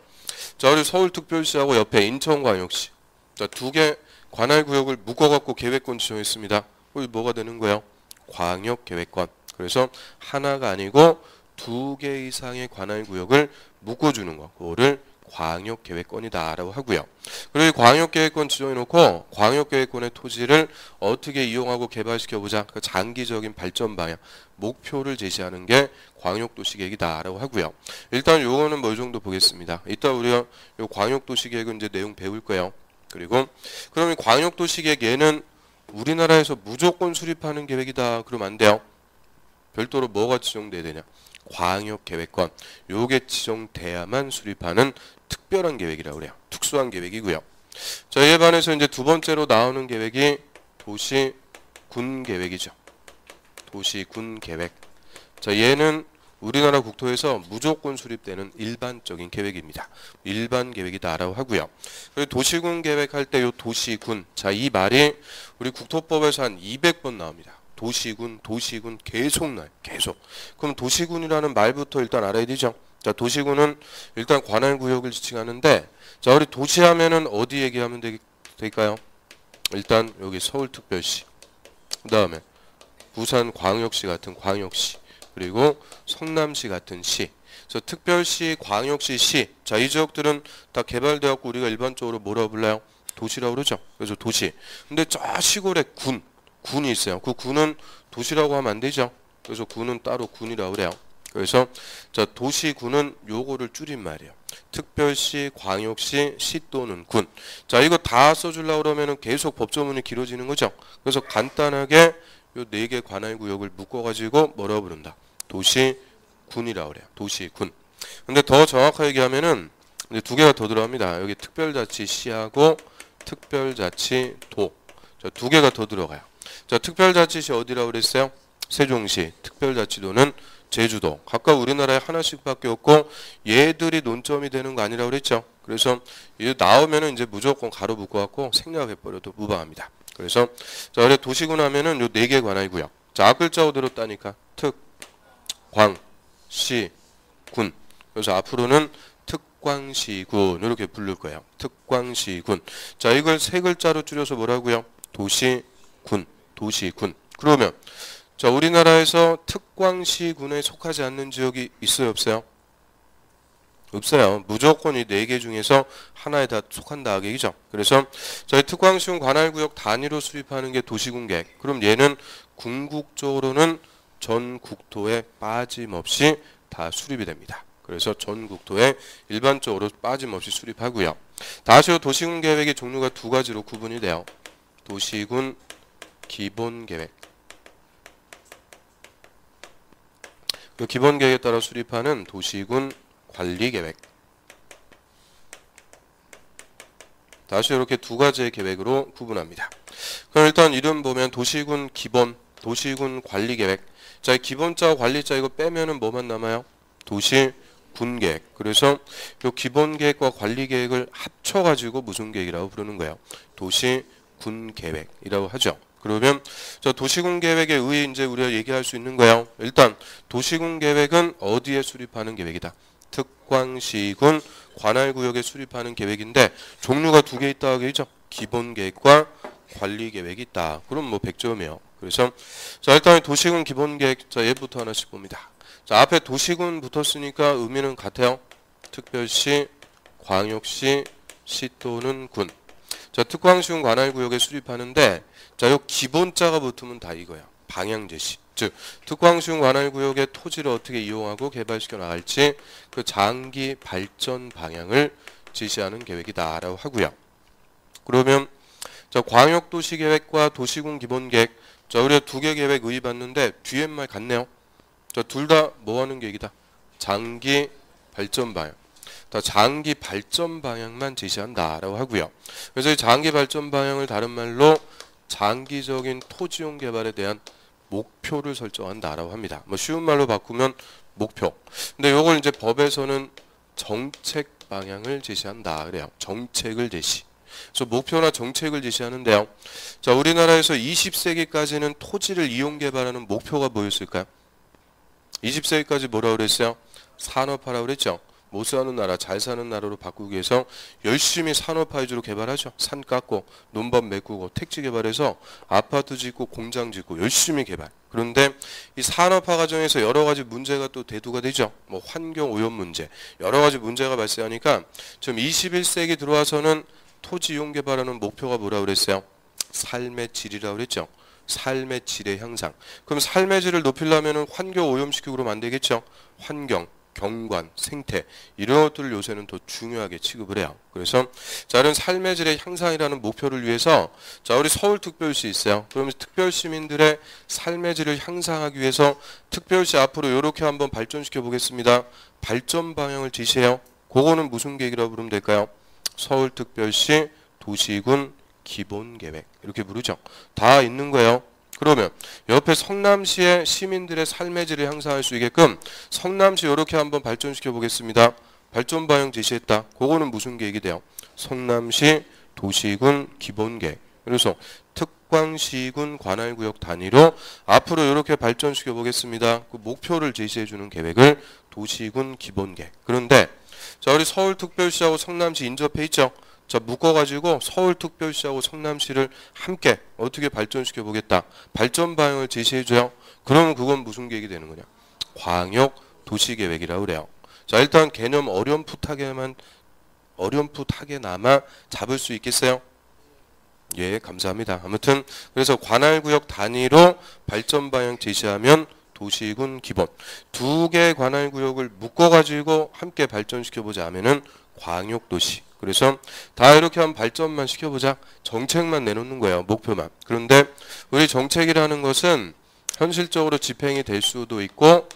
자, 우리 서울특별시하고 옆에 인천광역시, 자, 2개 관할구역을 묶어갖고 계획권 지정했습니다. 뭐가 되는 거예요? 광역계획권. 그래서 하나가 아니고 2개 이상의 관할구역을 묶어주는 거, 그거를 광역계획권이다라고 하고요. 그리고 이 광역계획권 지정해놓고 광역계획권의 토지를 어떻게 이용하고 개발시켜보자, 그 장기적인 발전 방향, 목표를 제시하는 게 광역도시계획이다라고 하고요. 일단 요거는 뭐 이 정도 보겠습니다. 이따 우리가 요 광역도시계획은 이제 내용 배울 거예요. 그리고 그럼 이 광역도시계획 얘는 우리나라에서 무조건 수립하는 계획이다 그러면 안 돼요. 별도로 뭐가 지정돼야 되냐? 광역계획권. 요게 지정돼야만 수립하는 특별한 계획이라고 그래요. 특수한 계획이고요. 자, 이에 반해서 이제 두 번째로 나오는 계획이 도시군 계획이죠. 도시군 계획. 자, 얘는 우리나라 국토에서 무조건 수립되는 일반적인 계획입니다. 일반 계획이다라고 하고요. 그리고 도시군 계획할 때 요 도시군. 자, 이 말이 우리 국토법에서 한 200번 나옵니다. 도시군, 도시군 계속 나요. 계속. 그럼 도시군이라는 말부터 일단 알아야 되죠. 자, 도시군은 일단 관할구역을 지칭하는데, 자, 우리 도시하면은 어디 얘기하면 될까요? 일단 여기 서울특별시, 그 다음에 부산광역시 같은 광역시, 그리고 성남시 같은 시. 그래서 특별시, 광역시, 시. 자, 이 지역들은 다 개발되었고 우리가 일반적으로 뭐라고 불러요? 도시라고 그러죠. 그래서 도시. 근데 저 시골에 군이 있어요. 그 군은 도시라고 하면 안 되죠. 그래서 군은 따로 군이라고 그래요. 그래서 자, 도시군은 요거를 줄인 말이에요. 특별시, 광역시, 시 또는 군. 자, 이거 다 써주려고 그러면은 계속 법조문이 길어지는 거죠. 그래서 간단하게 요 4개 관할구역을 묶어가지고 뭐라고 부른다? 도시군이라고 그래요. 도시군. 근데 더 정확하게 얘기하면은 이제 2개가 더 들어갑니다. 여기 특별자치시하고 특별자치도. 자, 2개가 더 들어가요. 자, 특별자치시 어디라고 그랬어요? 세종시. 특별자치도는 제주도. 각각 우리나라에 하나씩밖에 없고 얘들이 논점이 되는 거 아니라고 그랬죠. 그래서 이거 나오면은 이제 무조건 가로 묶어갖고 생략해버려도 무방합니다. 그래서 자, 그래 도시군 하면은 요 4개 관할구역. 자, 앞글자로 들었다니까. 특, 광, 시, 군. 그래서 앞으로는 특광시군 이렇게 부를 거예요. 특광시군. 자, 이걸 3글자로 줄여서 뭐라고요? 도시군. 도시군. 그러면 자, 우리나라에서 특광시군에 속하지 않는 지역이 있어요, 없어요? 없어요. 무조건 이 4개 중에서 하나에 다 속한다 하겠죠. 그래서 저희 특광시군 관할구역 단위로 수립하는 게 도시군 계획. 그럼 얘는 궁극적으로는 전 국토에 빠짐없이 다 수립이 됩니다. 그래서 전 국토에 일반적으로 빠짐없이 수립하고요. 다시 도시군 계획의 종류가 2가지로 구분이 돼요. 도시군 기본 계획. 그 기본 계획에 따라 수립하는 도시군 관리 계획. 다시 이렇게 2가지의 계획으로 구분합니다. 그럼 일단 이름 보면 도시군 기본, 도시군 관리 계획. 자, 기본자, 관리자 이거 빼면은 뭐만 남아요? 도시군 계획. 그래서 이 기본 계획과 관리 계획을 합쳐가지고 무슨 계획이라고 부르는 거예요? 도시군 계획이라고 하죠. 그러면 저 도시군 계획에 의해 이제 우리가 얘기할 수 있는 거예요. 일단 도시군 계획은 어디에 수립하는 계획이다? 특광시군 관할구역에 수립하는 계획인데 종류가 2개 있다 하겠죠. 기본 계획과 관리 계획이 있다. 그럼 뭐 100점이에요. 그래서 자, 일단 도시군 기본 계획, 자, 얘부터 하나씩 봅니다. 자, 앞에 도시군 붙었으니까 의미는 같아요. 특별시, 광역시, 시 또는 군. 자, 특광시군 관할구역에 수립하는데 자, 요 기본자가 붙으면 다 이거야. 방향 제시. 즉 특광시군 관할구역의 토지를 어떻게 이용하고 개발시켜 나갈지 그 장기 발전 방향을 제시하는 계획이다라고 하고요. 그러면 자, 광역도시계획과 도시군기본계획, 자, 우리가 두 개 계획 의의봤는데 뒤에 말 같네요. 자, 둘 다 뭐 하는 계획이다? 장기 발전 방향. 자, 장기 발전 방향만 제시한다라고 하고요. 그래서 이 장기 발전 방향을 다른 말로 장기적인 토지용 개발에 대한 목표를 설정한다라고 합니다. 뭐 쉬운 말로 바꾸면 목표. 근데 요걸 이제 법에서는 정책 방향을 제시한다 그래요. 정책을 제시. 그래서 목표나 정책을 제시하는데요. 자, 우리나라에서 20세기까지는 토지를 이용 개발하는 목표가 뭐였을까요? 20세기까지 뭐라고 그랬어요? 산업화라고 그랬죠. 못 사는 나라, 잘 사는 나라로 바꾸기 위해서 열심히 산업화 위주로 개발하죠. 산 깎고, 논밭 메꾸고, 택지 개발해서 아파트 짓고, 공장 짓고, 열심히 개발. 그런데 이 산업화 과정에서 여러 가지 문제가 또 대두가 되죠. 뭐 환경 오염 문제, 여러 가지 문제가 발생하니까 지금 21세기 들어와서는 토지 이용 개발하는 목표가 뭐라고 그랬어요? 삶의 질이라고 그랬죠. 삶의 질의 향상. 그럼 삶의 질을 높이려면 환경 오염시키고 그러면 안 되겠죠. 환경, 경관, 생태 이런 것들을 요새는 더 중요하게 취급을 해요. 그래서 자, 이런 삶의 질의 향상이라는 목표를 위해서 자, 우리 서울특별시 있어요. 그러면 특별시민들의 삶의 질을 향상하기 위해서 특별시 앞으로 이렇게 한번 발전시켜 보겠습니다. 발전 방향을 제시해요. 그거는 무슨 계획이라고 부르면 될까요? 서울특별시 도시군 기본계획 이렇게 부르죠. 다 있는 거예요. 그러면 옆에 성남시의 시민들의 삶의 질을 향상할 수 있게끔 성남시 이렇게 한번 발전시켜 보겠습니다. 발전 방향 제시했다. 그거는 무슨 계획이 돼요? 성남시 도시군 기본계획. 그래서 특광시군 관할구역 단위로 앞으로 이렇게 발전시켜 보겠습니다. 그 목표를 제시해 주는 계획을 도시군 기본계획. 그런데 자, 우리 서울특별시하고 성남시 인접해 있죠. 자, 묶어가지고 서울특별시하고 성남시를 함께 어떻게 발전시켜 보겠다. 발전 방향을 제시해줘요. 그러면 그건 무슨 계획이 되는 거냐? 광역도시계획이라고 그래요. 자, 일단 개념 어렴풋하게나마 잡을 수 있겠어요? 예, 감사합니다. 아무튼 그래서 관할구역 단위로 발전 방향 제시하면 도시군 기본. 두 개 관할구역을 묶어가지고 함께 발전시켜보자 하면은 광역도시. 그래서 다 이렇게 한번 발전만 시켜보자. 정책만 내놓는 거예요. 목표만. 그런데 우리 정책이라는 것은 현실적으로 집행이 될 수도 있고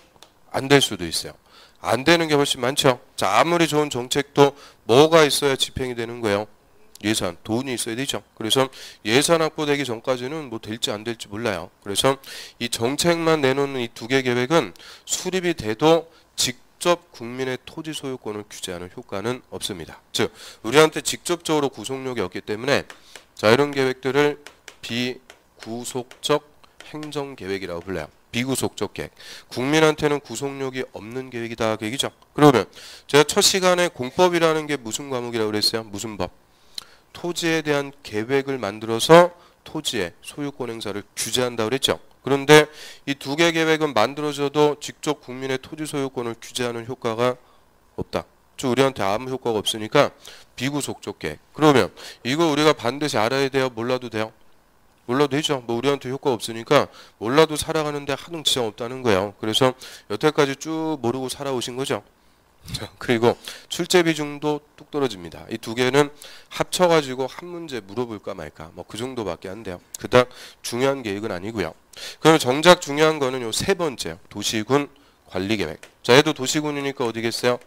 안 될 수도 있어요. 안 되는 게 훨씬 많죠. 자, 아무리 좋은 정책도 뭐가 있어야 집행이 되는 거예요? 예산, 돈이 있어야 되죠. 그래서 예산 확보되기 전까지는 뭐 될지 안 될지 몰라요. 그래서 이 정책만 내놓는 이 두 개 계획은 수립이 돼도 직접 국민의 토지 소유권을 규제하는 효과는 없습니다. 즉, 우리한테 직접적으로 구속력이 없기 때문에 자, 이런 계획들을 비구속적 행정계획이라고 불러요. 비구속적 계획. 국민한테는 구속력이 없는 계획이다. 그 얘기죠. 그러면 제가 첫 시간에 공법이라는 게 무슨 과목이라고 그랬어요? 무슨 법? 토지에 대한 계획을 만들어서 토지의 소유권 행사를 규제한다고 그랬죠. 그런데 이 두 개 계획은 만들어져도 직접 국민의 토지 소유권을 규제하는 효과가 없다. 즉 우리한테 아무 효과가 없으니까 비구속적 계획. 그러면 이거 우리가 반드시 알아야 돼요? 몰라도 돼요? 몰라도 되죠. 뭐 우리한테 효과 없으니까 몰라도 살아가는데 하등 지장 없다는 거예요. 그래서 여태까지 쭉 모르고 살아오신 거죠. 그리고 출제 비중도 뚝 떨어집니다. 이 두 개는 합쳐가지고 한 문제 물어볼까 말까 뭐 그 정도밖에 안 돼요. 그닥 중요한 계획은 아니고요. 그럼 정작 중요한 거는 요 세 번째요. 도시군 관리계획. 자, 얘도 도시군이니까 어디겠어요?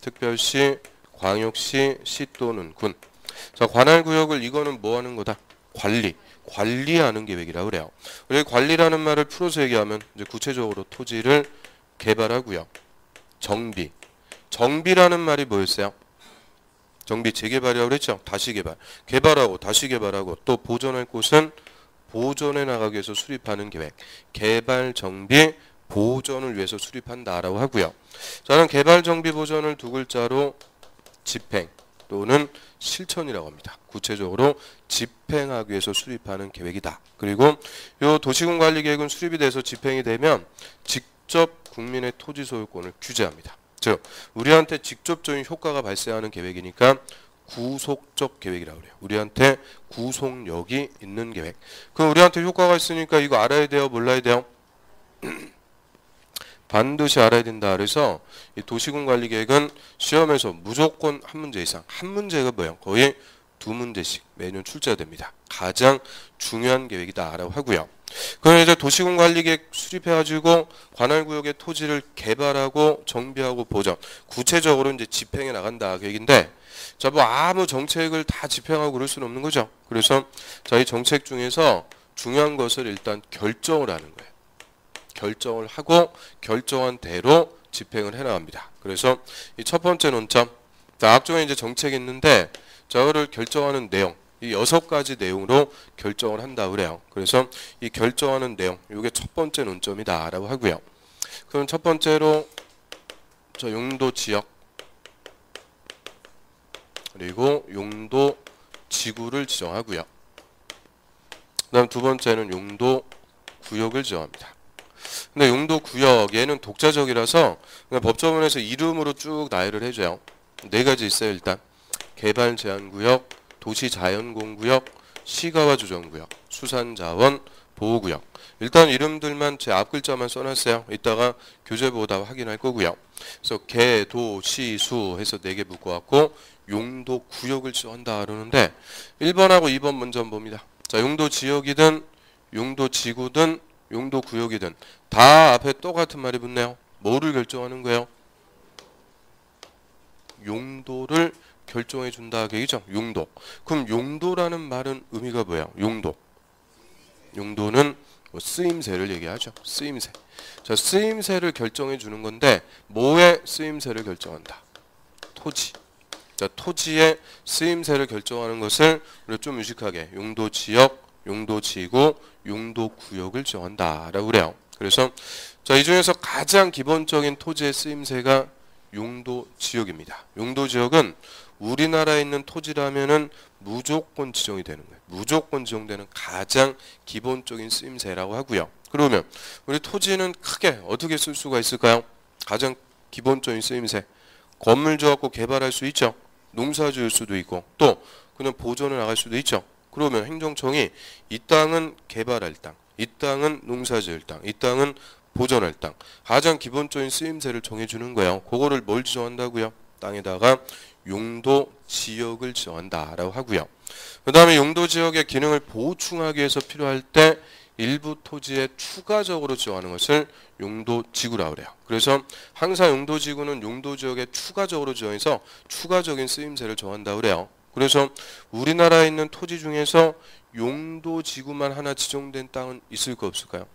특별시, 광역시, 시 또는 군. 자, 관할구역을 이거는 뭐 하는 거다? 관리하는 계획이라고 그래요. 우리 관리라는 말을 풀어서 얘기하면 이제 구체적으로 토지를 개발하고요. 정비라는 말이 뭐였어요? 정비 재개발이라고 그랬죠. 다시 개발. 개발하고 다시 개발하고 또 보존할 곳은 보존해 나가기 위해서 수립하는 계획. 개발, 정비, 보존을 위해서 수립한다라고 하고요. 저는 개발, 정비, 보존을 두 글자로 집행 또는 실천이라고 합니다. 구체적으로 집행하기 위해서 수립하는 계획이다. 그리고 이 도시군 관리 계획은 수립이 돼서 집행이 되면 직접 국민의 토지 소유권을 규제합니다. 즉 우리한테 직접적인 효과가 발생하는 계획이니까 구속적 계획이라고 그래요. 우리한테 구속력이 있는 계획. 그럼 우리한테 효과가 있으니까 이거 알아야 돼요? 몰라야 돼요? 반드시 알아야 된다. 그래서 이 도시군관리계획은 시험에서 무조건 한 문제 이상, 한 문제가 뭐예요? 거의 두 문제씩 매년 출제가 됩니다. 가장 중요한 계획이다라고 하고요. 그럼 이제 도시군관리계획 수립해가지고 관할구역의 토지를 개발하고 정비하고 보전, 구체적으로 이제 집행해 나간다 계획인데, 자, 뭐 아무 정책을 다 집행하고 그럴 수는 없는 거죠. 그래서 자, 이 정책 중에서 중요한 것을 일단 결정을 하는 거예요. 결정을 하고 결정한 대로 집행을 해 나갑니다. 그래서 이 첫 번째 논점, 자, 앞쪽에 이제 정책이 있는데 저거를 결정하는 내용, 이 6가지 내용으로 결정을 한다 그래요. 그래서 이 결정하는 내용, 이게 첫 번째 논점이다라고 하고요. 그럼 첫 번째로 저 용도 지역 그리고 용도 지구를 지정하고요. 그다음 두 번째는 용도 구역을 지정합니다. 근데 용도 구역 얘는 독자적이라서 그냥 법조문에서 이름으로 쭉 나열을 해줘요. 4가지 있어요. 일단 개발 제한 구역, 도시 자연공구역, 시가와 조정구역, 수산자원 보호구역. 일단 이름들만 제 앞 글자만 써놨어요. 이따가 교재 보다 확인할 거고요. 그래서 개, 도, 시, 수 해서 4개 묶어갖고 용도 구역을 지정한다 그러는데 1번하고 2번 먼저 한번 봅니다. 자, 용도 지역이든 용도 지구든 용도 구역이든 다 앞에 똑같은 말이 붙네요. 뭐를 결정하는 거예요? 용도를 결정해 준다 계기죠. 용도. 그럼 용도라는 말은 의미가 뭐예요? 용도. 용도는 뭐 쓰임새를 얘기하죠. 쓰임새. 자, 쓰임새를 결정해 주는 건데 뭐의 쓰임새를 결정한다? 토지. 자, 토지의 쓰임새를 결정하는 것을 우리가 좀 유식하게 용도 지역, 용도 지구, 용도 구역을 정한다라고 그래요. 그래서 자, 이 중에서 가장 기본적인 토지의 쓰임새가 용도 지역입니다. 용도 지역은 우리나라에 있는 토지라면은 무조건 지정이 되는 거예요. 무조건 지정되는 가장 기본적인 쓰임새라고 하고요. 그러면 우리 토지는 크게 어떻게 쓸 수가 있을까요? 가장 기본적인 쓰임새. 건물 지어갖고 개발할 수 있죠. 농사 지을 수도 있고 또 그냥 보존해 나갈 수도 있죠. 그러면 행정청이 이 땅은 개발할 땅, 이 땅은 농사 지을 땅, 이 땅은 보존할 땅. 가장 기본적인 쓰임새를 정해주는 거예요. 그거를 뭘 지정한다고요? 땅에다가 용도 지역을 지정한다라고 하고요. 그 다음에 용도 지역의 기능을 보충하기 위해서 필요할 때 일부 토지에 추가적으로 지정하는 것을 용도 지구라고 그래요. 그래서 항상 용도 지구는 용도 지역에 추가적으로 지정해서 추가적인 쓰임새를 정한다고 그래요. 그래서 우리나라에 있는 토지 중에서 용도 지구만 하나 지정된 땅은 있을까 없을까요?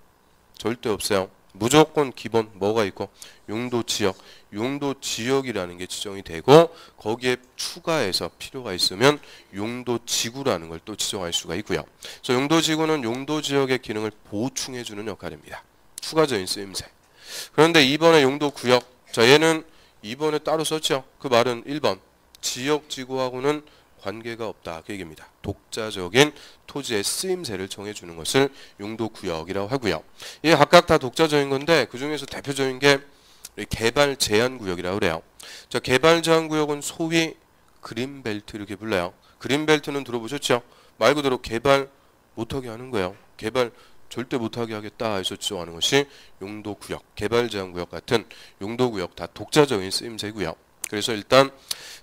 절대 없어요. 무조건 기본 뭐가 있고 용도 지역, 용도 지역이라는 게 지정이 되고 거기에 추가해서 필요가 있으면 용도 지구라는 걸 또 지정할 수가 있고요. 그래서 용도 지구는 용도 지역의 기능을 보충해 주는 역할입니다. 추가적인 쓰임새. 그런데 2번의 용도 구역, 자 얘는 2번에 따로 썼죠. 그 말은 1번 지역 지구하고는 관계가 없다 그 얘기입니다. 독자적인 토지의 쓰임새를 정해주는 것을 용도구역이라고 하고요. 이게 각각 다 독자적인 건데 그 중에서 대표적인 게 개발 제한 구역이라고 그래요. 자, 개발 제한 구역은 소위 그린벨트 이렇게 불러요. 그린벨트는 들어보셨죠? 말 그대로 개발 못하게 하는 거예요. 개발 절대 못하게 하겠다 해서 지정하는 것이 용도구역, 개발 제한 구역 같은 용도구역 다 독자적인 쓰임새고요. 그래서 일단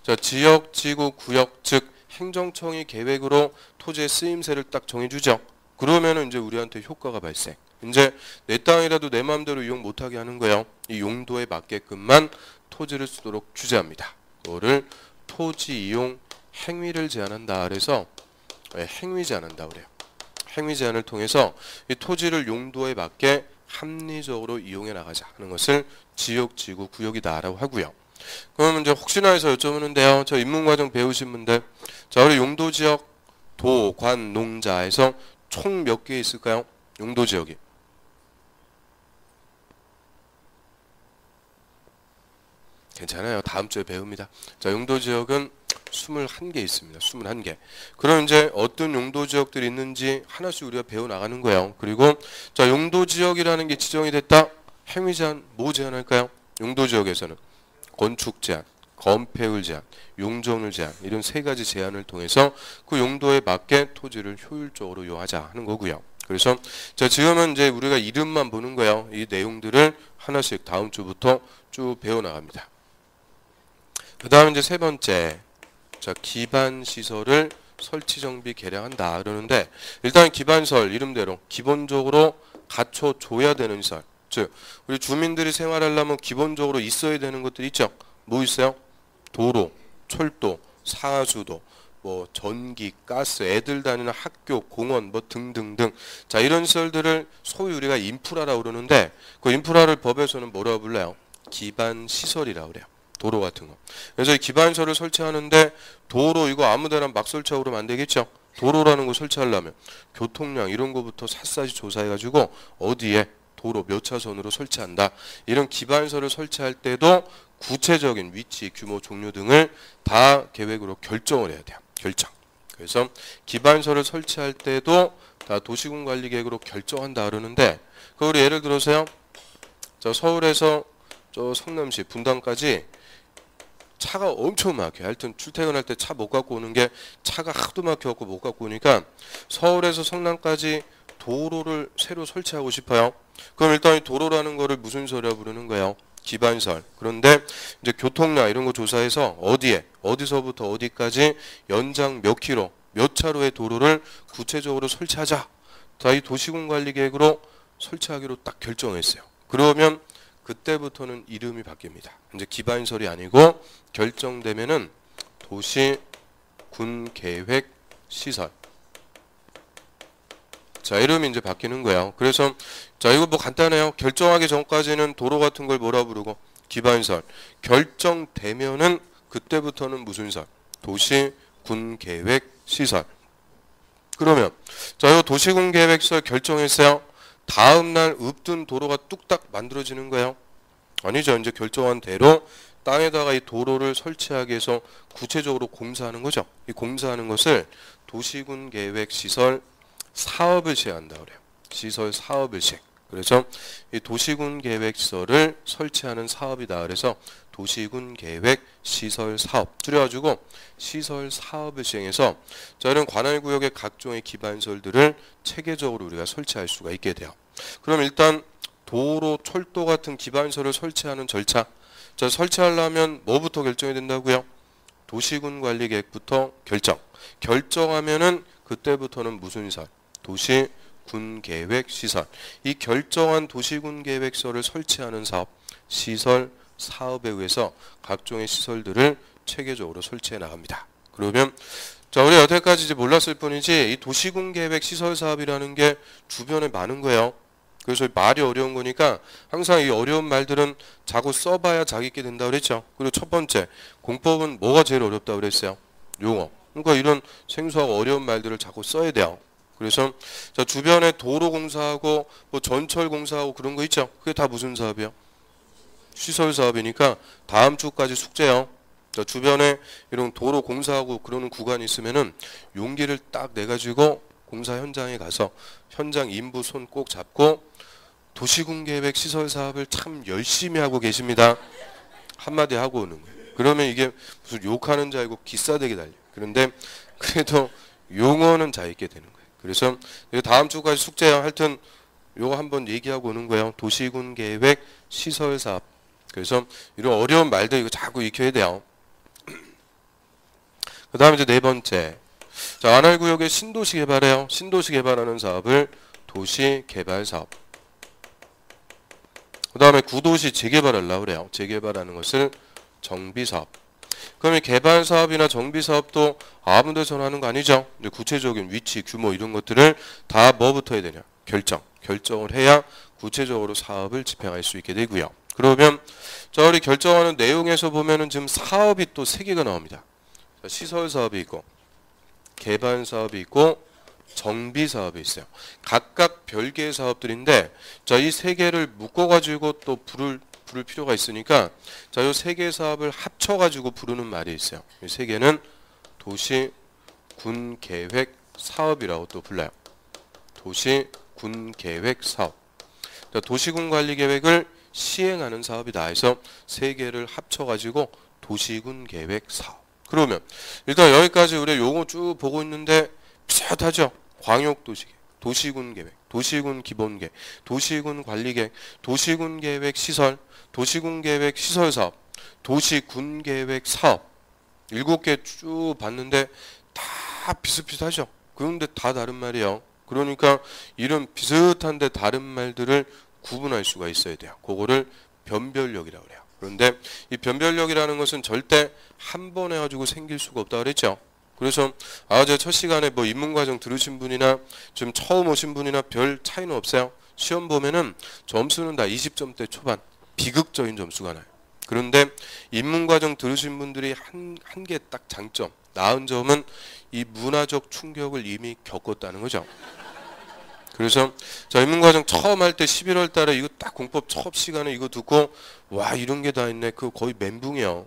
자, 지역, 지구, 구역, 즉 행정청이 계획으로 토지의 쓰임새를 딱 정해주죠. 그러면은 이제 우리한테 효과가 발생. 이제 내 땅이라도 내 마음대로 이용 못하게 하는 거예요. 이 용도에 맞게끔만 토지를 쓰도록 규제합니다. 그거를 토지 이용 행위를 제한한다. 그래서 행위 제한한다 그래요. 행위 제한을 통해서 이 토지를 용도에 맞게 합리적으로 이용해 나가자 하는 것을 지역, 지구, 구역이다라고 하고요. 그럼 이제 혹시나 해서 여쭤보는데요. 저 인문과정 배우신 분들, 자 우리 용도지역 도, 관, 농자에서 총 몇 개 있을까요? 용도지역이. 괜찮아요. 다음 주에 배웁니다. 자, 용도지역은 21개 있습니다. 21개. 그럼 이제 어떤 용도지역들이 있는지 하나씩 우리가 배워나가는 거예요. 그리고 자 용도지역이라는 게 지정이 됐다. 행위제한 뭐 제한할까요? 용도지역에서는 건축 제한, 건폐율 제한, 용적률 제한 이런 3가지 제한을 통해서 그 용도에 맞게 토지를 효율적으로 이용하자 하는 거고요. 그래서 자, 지금은 이제 우리가 이름만 보는 거예요. 이 내용들을 하나씩 다음 주부터 쭉 배워 나갑니다. 그다음 이제 세 번째, 자, 기반 시설을 설치 정비 개량한다 그러는데, 일단 기반시설 이름대로 기본적으로 갖춰 줘야 되는 시설, 즉 우리 주민들이 생활하려면 기본적으로 있어야 되는 것들이 있죠. 뭐 있어요? 도로, 철도, 상하수도, 뭐 전기, 가스, 애들 다니는 학교, 공원 뭐 등등등. 자, 이런 시설들을 소위 우리가 인프라라고 그러는데, 그 인프라를 법에서는 뭐라고 불러요? 기반 시설이라고 그래요. 도로 같은 거. 그래서 이 기반시설을 설치하는데, 도로 이거 아무데나 막 설치하고 그러면 안 되겠죠. 도로라는 거 설치하려면 교통량 이런 거부터 샅샅이 조사해가지고 어디에 도로 몇 차선으로 설치한다, 이런 기반시설을 설치할 때도 구체적인 위치, 규모, 종류 등을 다 계획으로 결정을 해야 돼요. 결정. 그래서 기반시설을 설치할 때도 다 도시군관리계획으로 결정한다 그러는데, 그 우리 예를 들어서요, 저 서울에서 저 성남시 분당까지 차가 엄청 막혀요. 하여튼 출퇴근할 때 차 못 갖고 오는 게, 차가 하도 막혀갖고 못 갖고 오니까 서울에서 성남까지 도로를 새로 설치하고 싶어요. 그럼 일단 이 도로라는 거를 무슨 시설이라고 부르는 거예요? 기반시설. 그런데 이제 교통량 이런 거 조사해서 어디에, 어디서부터 어디까지 연장 몇 킬로, 몇 차로의 도로를 구체적으로 설치하자. 자, 이 도시군관리계획으로 설치하기로 딱 결정했어요. 그러면 그때부터는 이름이 바뀝니다. 이제 기반시설이 아니고 결정되면은 도시군계획시설. 자, 이름이 이제 바뀌는 거예요. 그래서 자, 이거 뭐 간단해요. 결정하기 전까지는 도로 같은 걸 뭐라 부르고? 기반시설. 결정되면은 그때부터는 무슨 시설? 도시군계획시설. 그러면 자, 이거 도시군계획시설 결정했어요. 다음 날 읍든 도로가 뚝딱 만들어지는 거예요? 아니죠. 이제 결정한 대로 땅에다가 이 도로를 설치하기 위해서 구체적으로 공사하는 거죠. 이 공사하는 것을 도시군계획시설 사업을 시행한다 그래요. 시설 사업을 시행. 그래서 이 도시군계획시설을 설치하는 사업이다. 그래서 도시군계획시설 사업, 줄여가지고 시설 사업을 시행해서 자, 이런 관할구역의 각종의 기반시설들을 체계적으로 우리가 설치할 수가 있게 돼요. 그럼 일단 도로, 철도 같은 기반시설을 설치하는 절차, 자, 설치하려면 뭐부터 결정이 된다고요? 도시군관리계획부터 결정. 결정하면은 그때부터는 무슨 시설? 도시군계획시설. 이 결정한 도시군계획시설을 설치하는 사업, 시설 사업에 의해서 각종의 시설들을 체계적으로 설치해 나갑니다. 그러면 자, 우리 여태까지 이제 몰랐을 뿐이지 이 도시군계획 시설 사업이라는 게 주변에 많은 거예요. 그래서 말이 어려운 거니까 항상 이 어려운 말들은 자꾸 써봐야 자기께 된다 그랬죠. 그리고 첫 번째, 공법은 뭐가 제일 어렵다 그랬어요? 용어. 그러니까 이런 생소하고 어려운 말들을 자꾸 써야 돼요. 그래서 자, 주변에 도로 공사하고 뭐 전철 공사하고 그런 거 있죠. 그게 다 무슨 사업이요? 시설 사업이니까 다음 주까지 숙제요. 자, 주변에 이런 도로 공사하고 그러는 구간이 있으면은 용기를 딱 내가지고 공사 현장에 가서 현장 인부 손 꼭 잡고 도시군계획 시설 사업을 참 열심히 하고 계십니다. 한마디 하고 오는 거예요. 그러면 이게 무슨 욕하는 줄 알고 기싸대기 달려요. 그런데 그래도 용어는 잘 있게 되는 거예요. 그래서 다음 주까지 숙제요. 하여튼 요거 한번 얘기하고 오는 거예요. 도시군계획 시설 사업. 그래서 이런 어려운 말들 이거 자꾸 익혀야 돼요. 그 다음에 이제 네 번째. 자, 관할구역의 신도시 개발해요. 신도시 개발하는 사업을 도시개발사업. 그 다음에 구도시 재개발하려고 그래요. 재개발하는 것을 정비사업. 그럼 이 개발사업이나 정비사업도 아무 데서나 하는 거 아니죠. 이제 구체적인 위치, 규모 이런 것들을 다 뭐부터 해야 되냐? 결정. 결정을 해야 구체적으로 사업을 집행할 수 있게 되고요. 그러면 자, 우리 결정하는 내용에서 보면은 지금 사업이 또 세 개가 나옵니다. 자, 시설 사업이 있고 개발 사업이 있고 정비 사업이 있어요. 각각 별개의 사업들인데 자, 이 세 개를 묶어 가지고 또 부를 필요가 있으니까 자, 이 세 개의 사업을 합쳐 가지고 부르는 말이 있어요. 이 세 개는 도시군계획 사업이라고 또 불러요. 도시군계획 사업. 자, 도시군관리계획을 시행하는 사업이다 해서 세 개를 합쳐가지고 도시군계획 사업. 그러면 일단 여기까지 우리 용어 쭉 보고 있는데 비슷하죠? 광역도시계획. 도시군 계획, 도시군 기본계획, 도시군 관리계획, 도시군 계획 시설, 도시군 계획 시설 사업, 도시군 계획 사업 7개 쭉 봤는데 다 비슷비슷하죠. 그런데 다 다른 말이에요. 그러니까 이런 비슷한데 다른 말들을 구분할 수가 있어야 돼요. 그거를 변별력이라고 그래요. 그런데 이 변별력이라는 것은 절대 한 번에 가지고 생길 수가 없다고 그랬죠. 그래서 제가 첫 시간에 뭐 입문과정 들으신 분이나 좀 처음 오신 분이나 별 차이는 없어요. 시험 보면은 점수는 다 20점대 초반, 비극적인 점수가 나요. 그런데 입문과정 들으신 분들이 한 개 딱 장점, 나은 점은 이 문화적 충격을 이미 겪었다는 거죠. 그래서 저 입문과정 처음 할 때 11월 달에 이거 딱 공법 첫 시간에 이거 듣고 와 이런 게 다 있네. 그거 거의 멘붕이에요.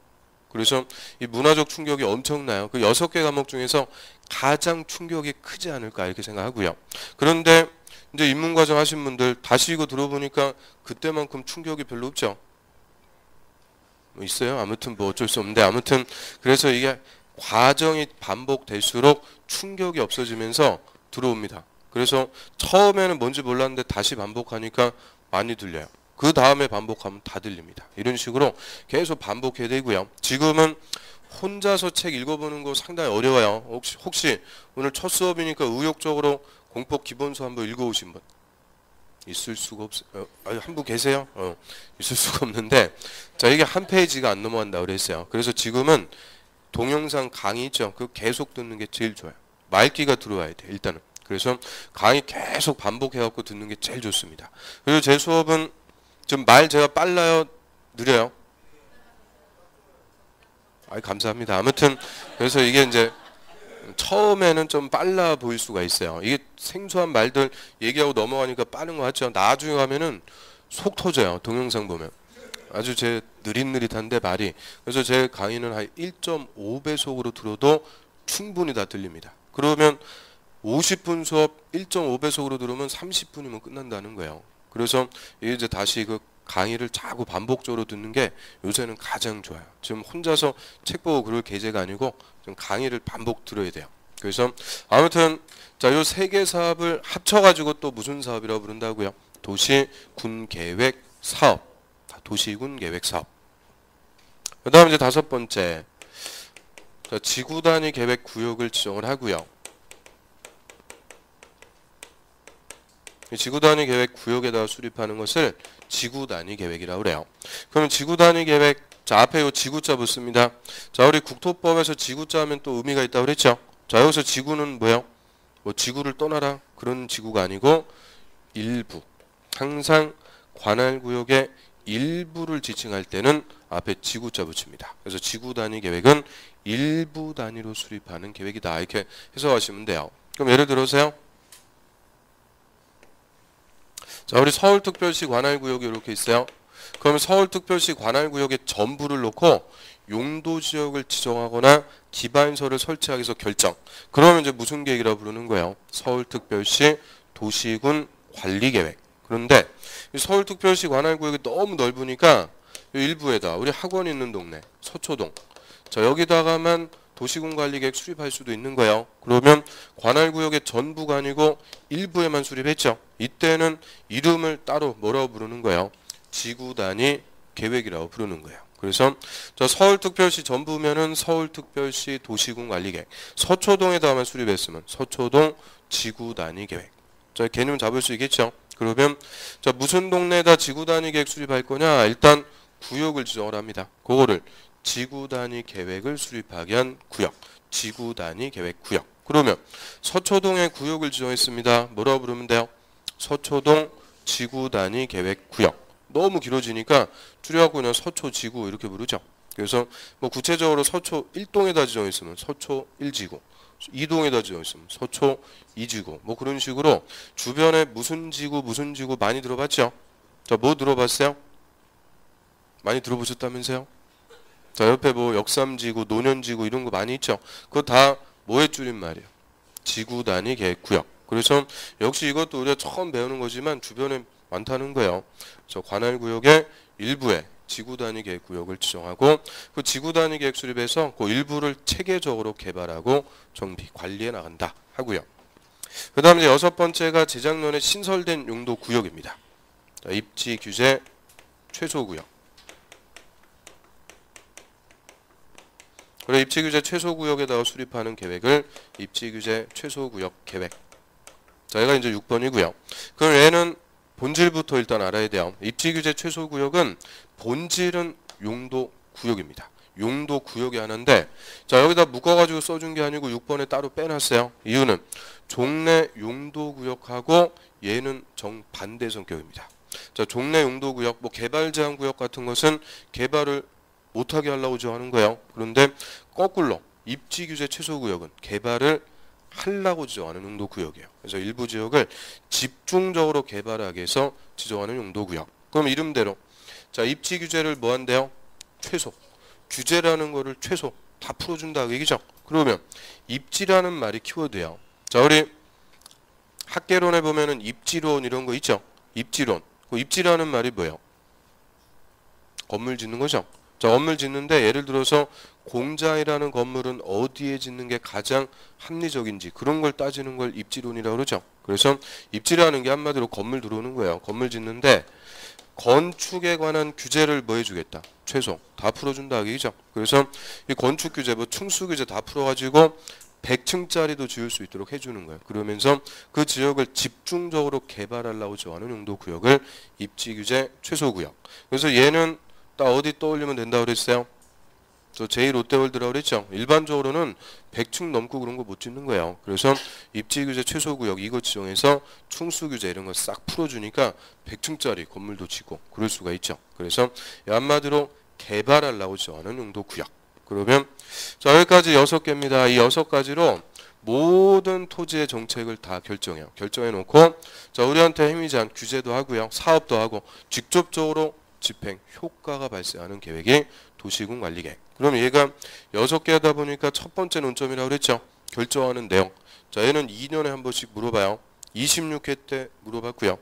그래서 이 문화적 충격이 엄청나요. 그 6개 과목 중에서 가장 충격이 크지 않을까 이렇게 생각하고요. 그런데 이제 입문과정 하신 분들 다시 이거 들어보니까 그때만큼 충격이 별로 없죠. 뭐 있어요? 아무튼 뭐 어쩔 수 없는데 아무튼 그래서 이게 과정이 반복될수록 충격이 없어지면서 들어옵니다. 그래서 처음에는 뭔지 몰랐는데 다시 반복하니까 많이 들려요. 그 다음에 반복하면 다 들립니다. 이런 식으로 계속 반복해야 되고요. 지금은 혼자서 책 읽어보는 거 상당히 어려워요. 혹시 오늘 첫 수업이니까 의욕적으로 공법 기본서 한번 읽어오신 분 있을 수가 없어요. 한 분 계세요? 있을 수가 없는데 자 이게 한 페이지가 안 넘어간다고 그랬어요. 그래서 지금은 동영상 강의 있죠. 그거 계속 듣는 게 제일 좋아요. 말기가 들어와야 돼 일단은. 그래서 강의 계속 반복해갖고 듣는 게 제일 좋습니다. 그리고 제 수업은 좀 말 제가 빨라요? 느려요? 감사합니다. 아무튼 그래서 이게 이제 처음에는 좀 빨라 보일 수가 있어요. 이게 생소한 말들 얘기하고 넘어가니까 빠른 거 같죠. 나중에 가면은 속 터져요. 동영상 보면. 아주 제 느릿느릿한데 말이. 그래서 제 강의는 한 1.5배속으로 들어도 충분히 다 들립니다. 그러면 50분 수업 1.5배속으로 들으면 30분이면 끝난다는 거예요. 그래서 이제 다시 그 강의를 자꾸 반복적으로 듣는 게 요새는 가장 좋아요. 지금 혼자서 책 보고 그럴 계제가 아니고 좀 강의를 반복 들어야 돼요. 그래서 아무튼 자, 요 3개 사업을 합쳐가지고 또 무슨 사업이라고 부른다고요? 도시군 계획 사업. 도시군 계획 사업. 그 다음 이제 5번째. 자, 지구 단위 계획 구역을 지정을 하고요. 지구 단위 계획 구역에다가 수립하는 것을 지구 단위 계획이라고 그래요. 그러면 지구 단위 계획, 자 앞에 요 지구자 붙습니다. 자 우리 국토법에서 지구자 하면 또 의미가 있다고 그랬죠. 자 여기서 지구는 뭐예요? 뭐 지구를 떠나라 그런 지구가 아니고 일부. 항상 관할 구역의 일부를 지칭할 때는 앞에 지구자 붙입니다. 그래서 지구 단위 계획은 일부 단위로 수립하는 계획이다. 이렇게 해석하시면 돼요. 그럼 예를 들어서요. 자, 우리 서울특별시 관할구역이 이렇게 있어요. 그러면 서울특별시 관할구역의 전부를 놓고 용도지역을 지정하거나 기반시설을 설치하기 위해서 결정. 그러면 이제 무슨 계획이라고 부르는 거예요? 서울특별시 도시군 관리계획. 그런데 서울특별시 관할구역이 너무 넓으니까 일부에다 우리 학원 있는 동네 서초동. 자 여기다가만 도시군 관리계획 수립할 수도 있는 거예요. 그러면 관할구역의 전부가 아니고 일부에만 수립했죠. 이때는 이름을 따로 뭐라고 부르는 거예요? 지구 단위 계획이라고 부르는 거예요. 그래서 저 서울특별시 전부면은 서울특별시 도시군 관리계획. 서초동에다만 수립했으면 서초동 지구 단위 계획. 자 개념 잡을 수 있겠죠. 그러면 자 무슨 동네에다 지구 단위 계획 수립할 거냐? 일단 구역을 지정을 합니다. 그거를 지구 단위 계획을 수립하기 위한 구역, 지구 단위 계획 구역. 그러면 서초동에 구역을 지정했습니다. 뭐라고 부르면 돼요? 서초동 지구 단위 계획 구역. 너무 길어지니까 줄여갖고 그냥 서초지구 이렇게 부르죠. 그래서 뭐 구체적으로 서초 1동에다 지정했으면 서초 1지구, 2동에다 지정했으면 서초 2지구, 뭐 그런 식으로 주변에 무슨 지구 많이 들어봤죠? 자, 뭐 들어봤어요? 많이 들어보셨다면서요? 자 옆에 뭐 역삼지구, 노년지구 이런 거 많이 있죠. 그거 다 뭐의 줄임말이에요? 지구 단위 계획 구역. 그래서 역시 이것도 우리가 처음 배우는 거지만 주변에 많다는 거예요. 그래서 관할구역의 일부에 지구 단위 계획 구역을 지정하고 그 지구 단위 계획 수립해서 그 일부를 체계적으로 개발하고 정비, 관리해 나간다 하고요. 그 다음 이제 여섯 번째가 재작년에 신설된 용도 구역입니다. 자, 입지 규제 최소 구역. 그래 입지 규제 최소 구역에다가 수립하는 계획을 입지 규제 최소 구역 계획. 자, 얘가 이제 6번이고요. 그럼 얘는 본질부터 일단 알아야 돼요. 입지 규제 최소 구역은 본질은 용도 구역입니다. 용도 구역이 하나인데, 자, 여기다 묶어가지고 써준 게 아니고 6번에 따로 빼놨어요. 이유는 종래 용도 구역하고 얘는 정반대 성격입니다. 자, 종래 용도 구역, 뭐 개발 제한 구역 같은 것은 개발을 못하게 하려고 하는 거예요. 그런데 거꾸로 입지 규제 최소 구역은 개발을 하려고 지정하는 용도 구역이에요. 그래서 일부 지역을 집중적으로 개발하기 위해서 지정하는 용도 구역. 그럼 이름대로 자, 입지 규제를 뭐 한대요? 최소. 규제라는 거를 최소 다 풀어준다 그 얘기죠. 그러면 입지라는 말이 키워드예요. 자, 우리 학개론에 보면은 입지론 이런 거 있죠. 입지론. 그 입지라는 말이 뭐예요? 건물 짓는 거죠. 자, 건물 짓는데 예를 들어서 공장이라는 건물은 어디에 짓는 게 가장 합리적인지 그런 걸 따지는 걸 입지론이라고 그러죠. 그래서 입지라는 게 한마디로 건물 들어오는 거예요. 건물 짓는데 건축에 관한 규제를 뭐 해주겠다? 최소 다 풀어준다 얘기죠. 그래서 이 건축 규제, 뭐 층수 규제 다 풀어가지고 100층짜리도 지을 수 있도록 해주는 거예요. 그러면서 그 지역을 집중적으로 개발하려고 정하는 용도 구역을 입지 규제 최소 구역. 그래서 얘는 딱 어디 떠올리면 된다고 그랬어요? 저 제2롯데월드라고 그랬죠. 일반적으로는 100층 넘고 그런 거 못 짓는 거예요. 그래서 입지 규제 최소 구역 이거 지정해서 충수 규제 이런 거 싹 풀어주니까 100층짜리 건물도 짓고 그럴 수가 있죠. 그래서 한마디로 개발하려고 지정하는 용도 구역. 그러면 자, 여기까지 6개입니다. 이 6가지로 모든 토지의 정책을 다 결정해요. 결정해 놓고 자, 우리한테 힘이 제한 규제도 하고요. 사업도 하고 직접적으로 집행 효과가 발생하는 계획이 도시군 관리계획. 그럼 얘가 6개다 보니까 첫 번째 논점이라고 그랬죠. 결정하는 내용. 자, 얘는 2년에 한 번씩 물어봐요. 26회 때 물어봤고요.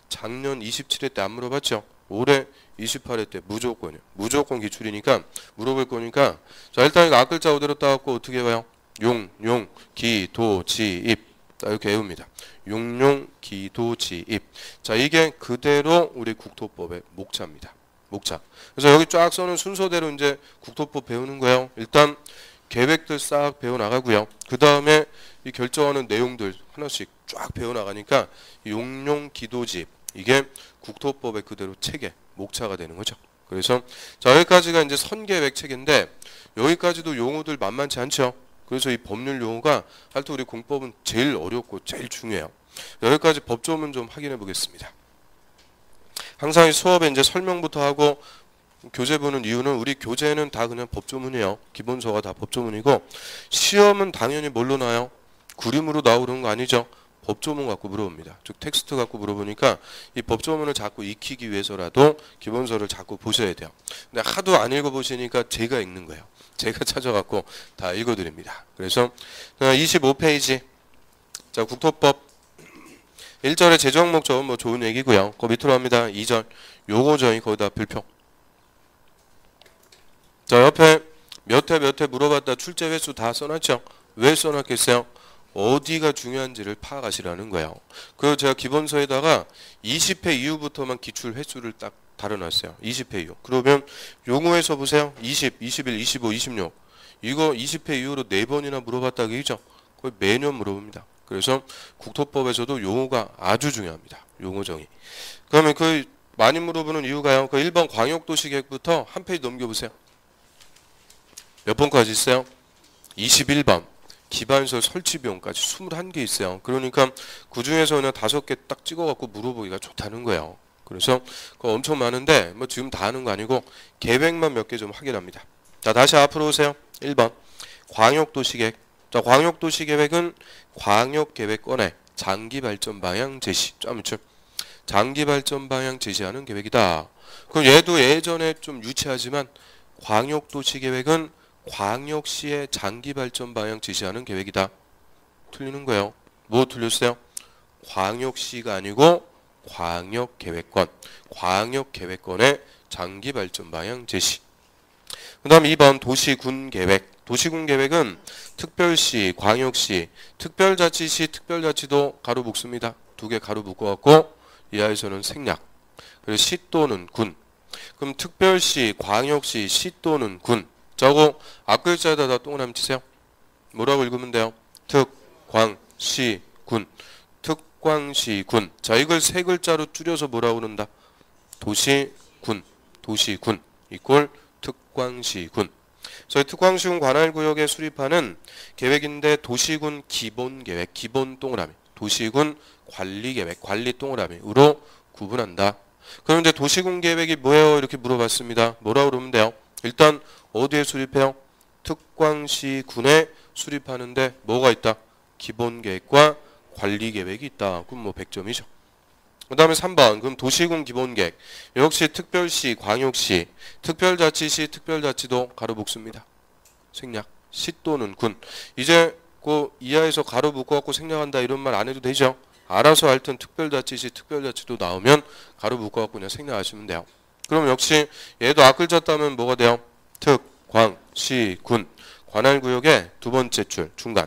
작년 27회 때 안 물어봤죠. 올해 28회 때 무조건이요. 무조건 기출이니까 물어볼 거니까 자, 일단 이거 앞글자 그대로 따갖고 어떻게 봐요? 용, 기, 도, 지, 입. 자, 이렇게 외웁니다. 용용, 기, 도, 지, 입. 자, 이게 그대로 우리 국토법의 목차입니다. 목차. 그래서 여기 쫙 써는 순서대로 이제 국토법 배우는 거예요. 일단 계획들 싹 배워 나가고요. 그 다음에 이 결정하는 내용들 하나씩 쫙 배워 나가니까 용용, 기도지 이게 국토법의 그대로 체계, 목차가 되는 거죠. 그래서 자, 여기까지가 이제 선계획 체계인데 여기까지도 용어들 만만치 않죠. 그래서 이 법률 용어가 하여튼 우리 공법은 제일 어렵고 제일 중요해요. 여기까지 법조문 좀 확인해 보겠습니다. 항상 이 수업에 이제 설명부터 하고 교재 보는 이유는 우리 교재는 다 그냥 법조문이에요. 기본서가 다 법조문이고 시험은 당연히 뭘로 나와요? 그림으로 나오는 거 아니죠. 법조문 갖고 물어봅니다. 즉 텍스트 갖고 물어보니까 이 법조문을 자꾸 익히기 위해서라도 기본서를 자꾸 보셔야 돼요. 근데 하도 안 읽어보시니까 제가 읽는 거예요. 제가 찾아갖고 다 읽어드립니다. 그래서 25페이지 자, 국토법 1절의 재정 목적은 뭐 좋은 얘기고요. 그 밑으로 합니다. 2절 요거저희 거기다 불평. 자, 옆에 몇 회 물어봤다 출제 횟수 다 써놨죠. 왜 써놨겠어요? 어디가 중요한지를 파악하시라는 거예요. 그래서 제가 기본서에다가 20회 이후부터만 기출 횟수를 딱 다뤄놨어요. 20회 이후. 그러면 용어에서 보세요. 20, 21, 25, 26. 이거 20회 이후로 4번이나 물어봤다 그죠? 거의 매년 물어봅니다. 그래서 국토법에서도 용어가 아주 중요합니다. 용어 정의. 그러면 그 많이 물어보는 이유가요. 그 1번 광역도시계획부터 한 페이지 넘겨보세요. 몇 번까지 있어요? 21번. 기반시설 설치 비용까지 21개 있어요. 그러니까 그 중에서 그냥 5개 딱 찍어갖고 물어보기가 좋다는 거예요. 그래서 그거 엄청 많은데 뭐 지금 다 하는 거 아니고 계획만 몇 개 좀 확인합니다. 자, 다시 앞으로 오세요. 1번 광역도시계획. 자, 광역도시계획은 광역계획권의 장기발전 방향 제시. 짬을 장기발전 방향 제시하는 계획이다. 그럼 얘도 예전에 좀 유치하지만 광역도시계획은 광역시의 장기발전 방향 제시하는 계획이다. 틀리는 거예요. 뭐 틀렸어요? 광역시가 아니고 광역계획권. 광역계획권의 장기발전 방향 제시. 그 다음 2번 도시군 계획. 도시군 계획은 특별시, 광역시, 특별자치시, 특별자치도 가로 묶습니다. 두 개 가로 묶어갖고 이하에서는 생략. 그리고 시 또는 군. 그럼 특별시, 광역시, 시 또는 군. 저거 앞글자에다 다 동그라미 치세요. 뭐라고 읽으면 돼요? 특, 광, 시, 군. 특광시, 군. 자, 이걸 세 글자로 줄여서 뭐라고 그런다? 도시군, 도시군 이꼴 특광시군. 저희 특광시군 관할구역에 수립하는 계획인데 도시군 기본계획, 기본 동그라미, 도시군 관리계획, 관리 동그라미로 구분한다. 그럼 이제 도시군 계획이 뭐예요? 이렇게 물어봤습니다. 뭐라고 그러면 돼요? 일단 어디에 수립해요? 특광시군에 수립하는데 뭐가 있다? 기본계획과 관리계획이 있다. 그럼 뭐 100점이죠. 그 다음에 3번. 그럼 도시군 기본계획. 역시 특별시, 광역시, 특별자치시, 특별자치도 가로 묶습니다. 생략. 시 또는 군. 이제 그 이하에서 가로 묶어갖고 생략한다 이런 말 안 해도 되죠. 알아서 하여튼 특별자치시, 특별자치도 나오면 가로 묶어갖고 그냥 생략하시면 돼요. 그럼 역시 얘도 앞글자 따면 뭐가 돼요? 특, 광, 시, 군. 관할구역의 두 번째 줄 중간.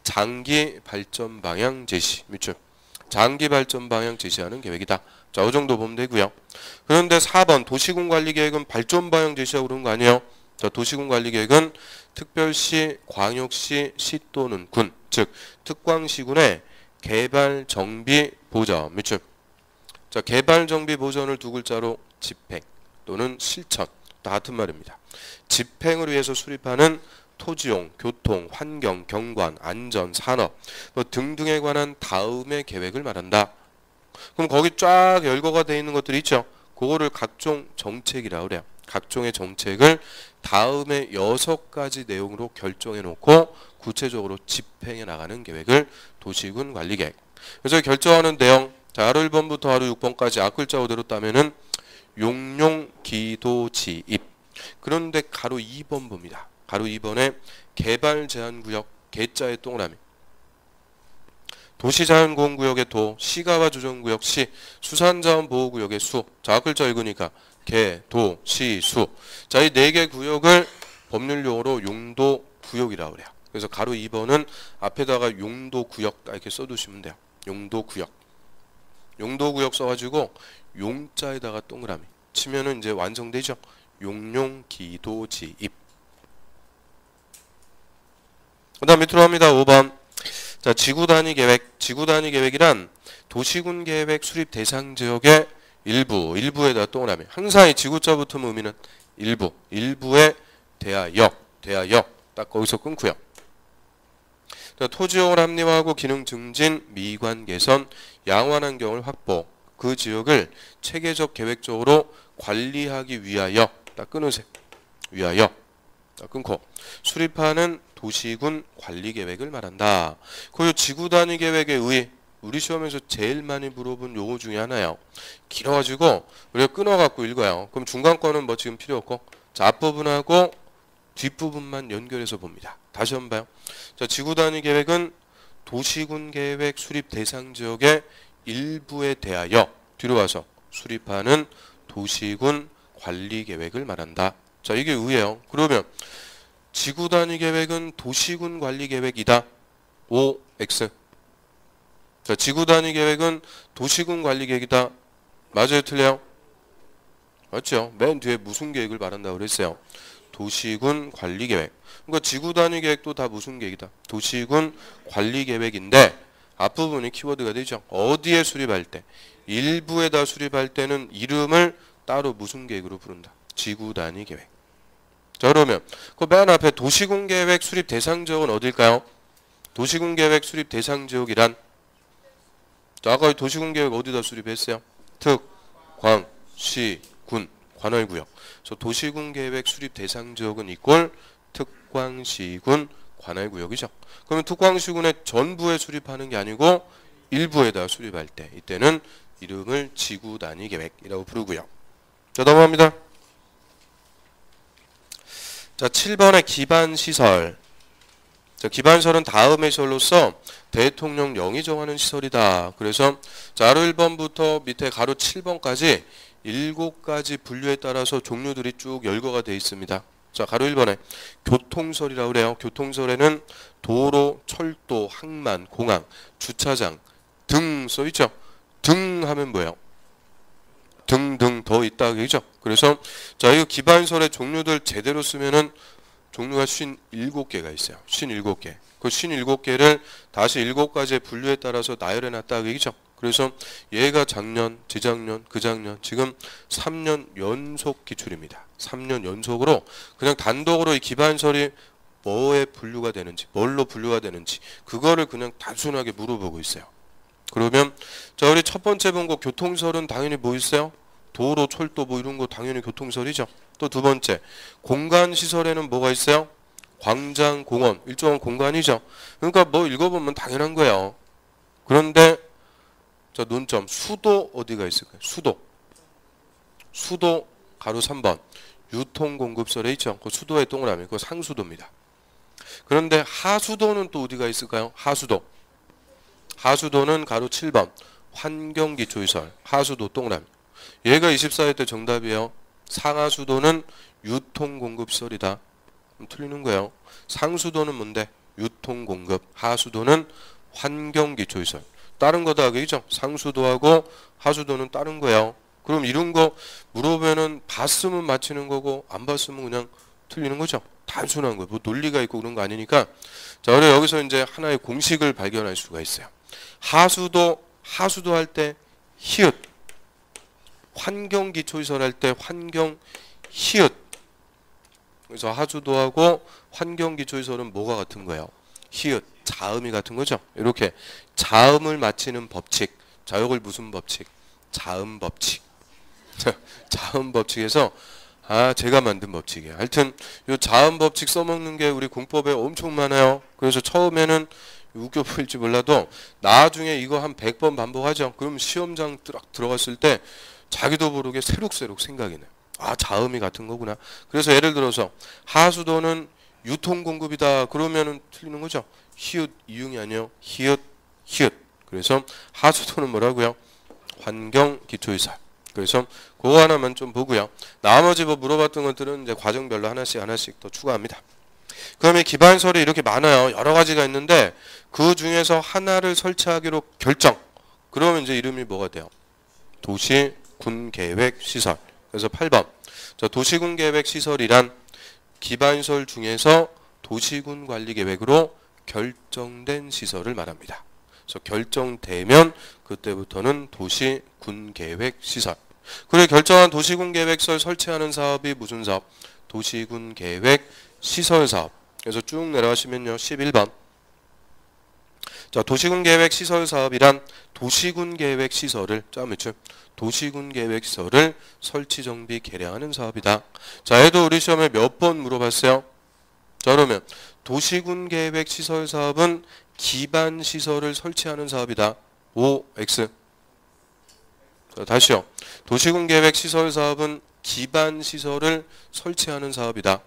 장기 발전 방향 제시. 밑줄. 장기 발전 방향 제시하는 계획이다. 자, 이 정도 보면 되고요. 그런데 4번 도시군 관리 계획은 발전 방향 제시하고 그런 거 아니에요? 자, 도시군 관리 계획은 특별시, 광역시, 시 또는 군, 즉 특광시군의 개발 정비 보전. 밑줄. 자, 개발 정비 보전을 두 글자로 집행 또는 실천. 다 같은 말입니다. 집행을 위해서 수립하는 토지용, 교통, 환경, 경관, 안전, 산업 뭐 등등에 관한 다음의 계획을 말한다. 그럼 거기 쫙 열거가 되어 있는 것들이 있죠. 그거를 각종 정책이라고 그래요. 각종의 정책을 다음에 6가지 내용으로 결정해 놓고 구체적으로 집행해 나가는 계획을 도시군 관리계획. 그래서 결정하는 내용, 자, 하루 1번부터 하루 6번까지 앞글자 그대로 따면은 용용, 기도, 지입. 그런데 가로 2번 봅니다. 가로 2번에 개발제한구역, 개자의 동그라미. 도시자연보호구역의 도, 시가와 조정구역 시, 수산자원보호구역의 수. 자, 앞글자 읽으니까 개, 도, 시, 수. 자, 이 4개 구역을 법률용어로 용도구역이라고 그래요. 그래서 가로 2번은 앞에다가 용도구역 이렇게 써두시면 돼요. 용도구역. 용도구역 써가지고 용자에다가 동그라미 치면은 이제 완성되죠. 용용, 기도, 지입. 그 다음 밑으로 합니다. 5번. 자, 지구단위 계획. 지구단위 계획이란 도시군 계획 수립 대상 지역의 일부에다 동그라미. 항상 이 지구자 붙으면 의미는 일부에 대하여 딱 거기서 끊고요. 자, 토지용을 합리화하고 기능 증진, 미관 개선, 양호한 환경을 확보. 그 지역을 체계적 계획적으로 관리하기 위하여 딱 끊으세요. 위하여 딱 끊고 수립하는 도시군 관리 계획을 말한다. 그 지구단위 계획의 의 우리 시험에서 제일 많이 물어본 용어 중에 하나예요. 길어가지고 우리가 끊어갖고 읽어요. 그럼 중간 거는 뭐 지금 필요 없고 자, 앞부분하고 뒷부분만 연결해서 봅니다. 다시 한번 봐요. 자, 지구단위 계획은 도시군 계획 수립 대상 지역의 일부에 대하여 뒤로 와서 수립하는 도시군 관리 계획을 말한다. 자, 이게 의예요. 그러면 지구단위 계획은 도시군 관리 계획이다. O, X. 자, 지구단위 계획은 도시군 관리 계획이다. 맞아요, 틀려요? 맞죠? 맨 뒤에 무슨 계획을 말한다고 그랬어요? 도시군 관리 계획. 그러니까 지구단위 계획도 다 무슨 계획이다? 도시군 관리 계획인데 앞부분이 키워드가 되죠. 어디에 수립할 때? 일부에다 수립할 때는 이름을 따로 무슨 계획으로 부른다? 지구단위 계획. 자, 그러면 그 맨 앞에 도시군 계획 수립 대상 지역은 어딜까요? 도시군 계획 수립 대상 지역이란 자, 아까 도시군 계획 어디다 수립했어요? 특, 광, 시, 군, 관할구역. 그래서 도시군 계획 수립 대상 지역은 이꼴 특광시군 관할구역이죠. 그러면 특광시군의 전부에 수립하는 게 아니고 일부에다 수립할 때 이때는 이름을 지구단위 계획이라고 부르고요. 자, 넘어갑니다. 자, 7번의 기반시설. 자, 기반시설은 다음의 시설로서 대통령령이 정하는 시설이다. 그래서 자, 가로 1번부터 밑에 가로 7번까지 7가지 분류에 따라서 종류들이 쭉 열거가 되어 있습니다. 자, 가로 1번에 교통설이라고 그래요. 교통설에는 도로, 철도, 항만, 공항, 주차장 등 써있죠. 등 하면 뭐예요? 등등 더 있다 그죠? 그래서 자, 이 기반설의 종류들 제대로 쓰면은 종류가 57개가 있어요. 57개. 그 57개를 다시 7가지의 분류에 따라서 나열해 놨다 그죠? 그래서 얘가 작년, 재작년, 그작년 지금 3년 연속 기출입니다. 3년 연속으로 그냥 단독으로 이 기반설이 뭐에 분류가 되는지, 뭘로 분류가 되는지 그거를 그냥 단순하게 물어보고 있어요. 그러면 자, 우리 첫 번째 본 거 교통설은 당연히 뭐 있어요? 도로, 철도 뭐 이런 거 당연히 교통설이죠. 또 두 번째 공간시설에는 뭐가 있어요? 광장, 공원, 일정한 공간이죠. 그러니까 뭐 읽어보면 당연한 거예요. 그런데 자, 논점 수도 어디가 있을까요? 수도 가로 3번 유통공급설에 있죠. 그 수도의 동그라미 그거 상수도입니다. 그런데 하수도는 또 어디가 있을까요? 하수도는 가로 7번 환경기초시설 하수도 동그라미. 얘가 24회 때 정답이에요. 상하수도는 유통공급설이다. 틀리는 거예요. 상수도는 뭔데? 유통공급. 하수도는 환경기초시설. 다른 거다 그죠? 상수도하고 하수도는 다른 거예요. 그럼 이런 거 물어보면은 봤으면 맞히는 거고 안 봤으면 그냥 틀리는 거죠. 단순한 거. 뭐 논리가 있고 그런 거 아니니까. 자, 우리 여기서 이제 하나의 공식을 발견할 수가 있어요. 하수도 할 때 히읗. 환경기초시설 할 때 환경 히읗. 그래서 하수도하고 환경기초시설은 뭐가 같은 거예요? 히읗. 자음이 같은 거죠. 이렇게 자음을 맞히는 법칙. 자, 이걸 무슨 법칙? 자음 법칙. 자음 법칙에서 제가 만든 법칙이에요. 하여튼 이 자음 법칙 써먹는 게 우리 공법에 엄청 많아요. 그래서 처음에는 웃겨 보일지 몰라도 나중에 이거 한 100번 반복하죠. 그럼 시험장 들어갔을 때 자기도 모르게 새록새록 생각이 나요. 자음이 같은 거구나. 그래서 예를 들어서 하수도는 유통공급이다. 그러면은 틀리는 거죠. 히읗 이응이 아니에요. 히읗. 그래서 하수도는 뭐라고요? 환경기초시설. 그래서 그거 하나만 좀 보고요. 나머지 뭐 물어봤던 것들은 이제 과정별로 하나씩 더 추가합니다. 그다음에 기반설이 이렇게 많아요. 여러 가지가 있는데 그 중에서 하나를 설치하기로 결정. 그러면 이제 이름이 뭐가 돼요? 도시군계획시설. 그래서 8번. 자, 도시군계획시설이란 기반설 중에서 도시군관리계획으로 결정된 시설을 말합니다. 그래서 결정되면 그때부터는 도시군계획시설. 그리고 결정한 도시군계획시설 설치하는 사업이 무슨 사업? 도시군계획시설사업. 그래서 쭉 내려가시면요. 11번. 자, 도시군계획시설사업이란 도시군계획시설을 도시군계획시설을 설치, 정비, 개량하는 사업이다. 자, 얘도 우리 시험에 몇 번 물어봤어요? 자, 그러면 도시군계획시설사업은 기반시설을 설치하는 사업이다. OX. 자, 다시요. 도시군계획시설사업은 기반시설을 설치하는 사업이다.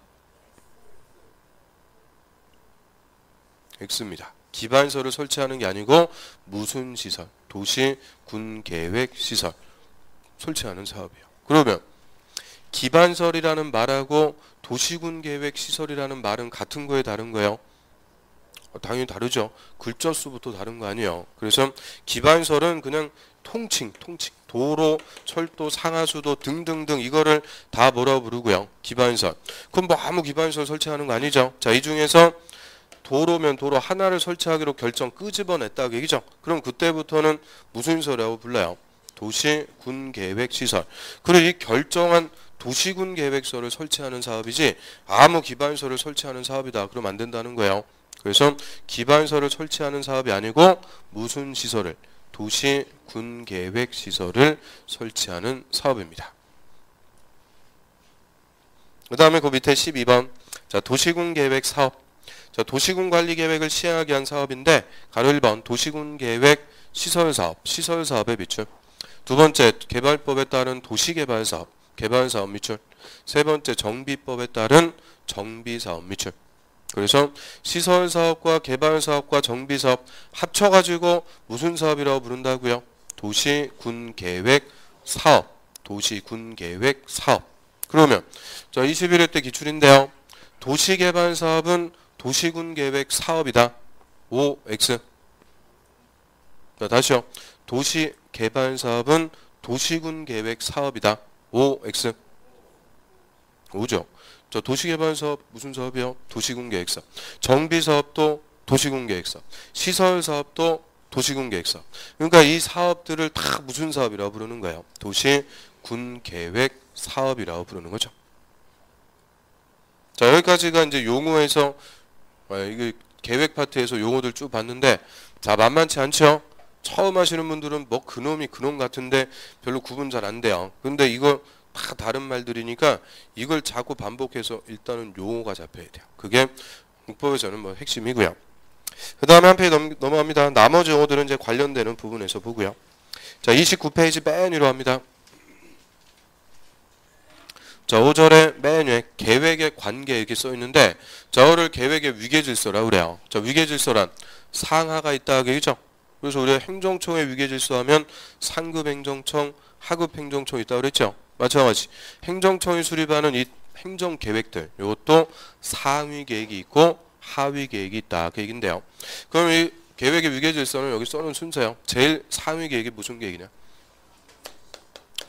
X입니다. 기반시설을 설치하는 게 아니고 무슨 시설? 도시군계획시설 설치하는 사업이에요. 그러면 기반설이라는 말하고 도시군계획시설이라는 말은 같은 거예요, 다른 거예요? 당연히 다르죠. 글자 수부터 다른 거 아니에요. 그래서 기반설은 그냥 통칭. 도로, 철도, 상하수도 등등등 이거를 다 뭐라고 부르고요. 기반설. 그럼 뭐 아무 기반설 설치하는 거 아니죠. 자, 이 중에서 도로면 도로 하나를 설치하기로 결정 끄집어냈다 얘기죠. 그럼 그때부터는 무슨 설이라고 불러요? 도시군계획시설. 그리고 이 결정한 도시군계획서를 설치하는 사업이지 아무 기반설을 설치하는 사업이다. 그러면 안 된다는 거예요. 그래서 기반설을 설치하는 사업이 아니고 무슨 시설을? 도시군계획시설을 설치하는 사업입니다. 그 다음에 그 밑에 12번. 자, 도시군계획사업. 자, 도시군관리계획을 시행하기 위한 사업인데 가로 1번 도시군계획 시설사업. 시설사업의 비출. 두 번째 개발법에 따른 도시개발사업. 개발사업 미출. 세 번째 정비법에 따른 정비사업 미출. 그래서 시설사업과 개발사업과 정비사업 합쳐가지고 무슨 사업이라고 부른다고요? 도시군계획사업. 도시군계획사업. 그러면 자, 21회 때 기출인데요. 도시개발 사업은 도시군 계획 사업이다. OX. 자, 다시요. 도시개발 사업은 도시군 계획 사업이다. OX. 오죠. 저 도시개발 사업 무슨 사업이요? 도시군 계획 사업. 정비 사업도 도시군 계획 사업. 시설 사업도 도시군 계획 사업. 그러니까 이 사업들을 다 무슨 사업이라고 부르는 거예요? 도시군 계획 사업이라고 부르는 거죠. 자, 여기까지가 이제 용어에서 이게 계획 파트에서 용어들 쭉 봤는데, 자, 만만치 않죠? 처음 하시는 분들은 뭐 그놈이 그놈 같은데 별로 구분 잘 안 돼요. 근데 이거 다 다른 말들이니까 이걸 자꾸 반복해서 일단은 용어가 잡혀야 돼요. 그게 국법에서는 뭐 핵심이고요. 그 다음에 한 페이지 넘어갑니다. 나머지 용어들은 이제 관련되는 부분에서 보고요. 자, 29페이지 맨 위로 합니다. 자, 5절에 맨 위에 계획의 관계 이렇게 써 있는데, 저를 계획의 위계질서라고 그래요. 자, 위계질서란 상하가 있다 그죠? 그래서 우리가 행정청의 위계질서 하면 상급행정청, 하급행정청이 있다고 그랬죠? 마찬가지. 행정청이 수립하는 이 행정계획들, 이것도 상위 계획이 있고 하위 계획이 있다 그 얘기인데요. 그럼 이 계획의 위계질서는 여기 써놓은 순서예요. 제일 상위 계획이 무슨 계획이냐?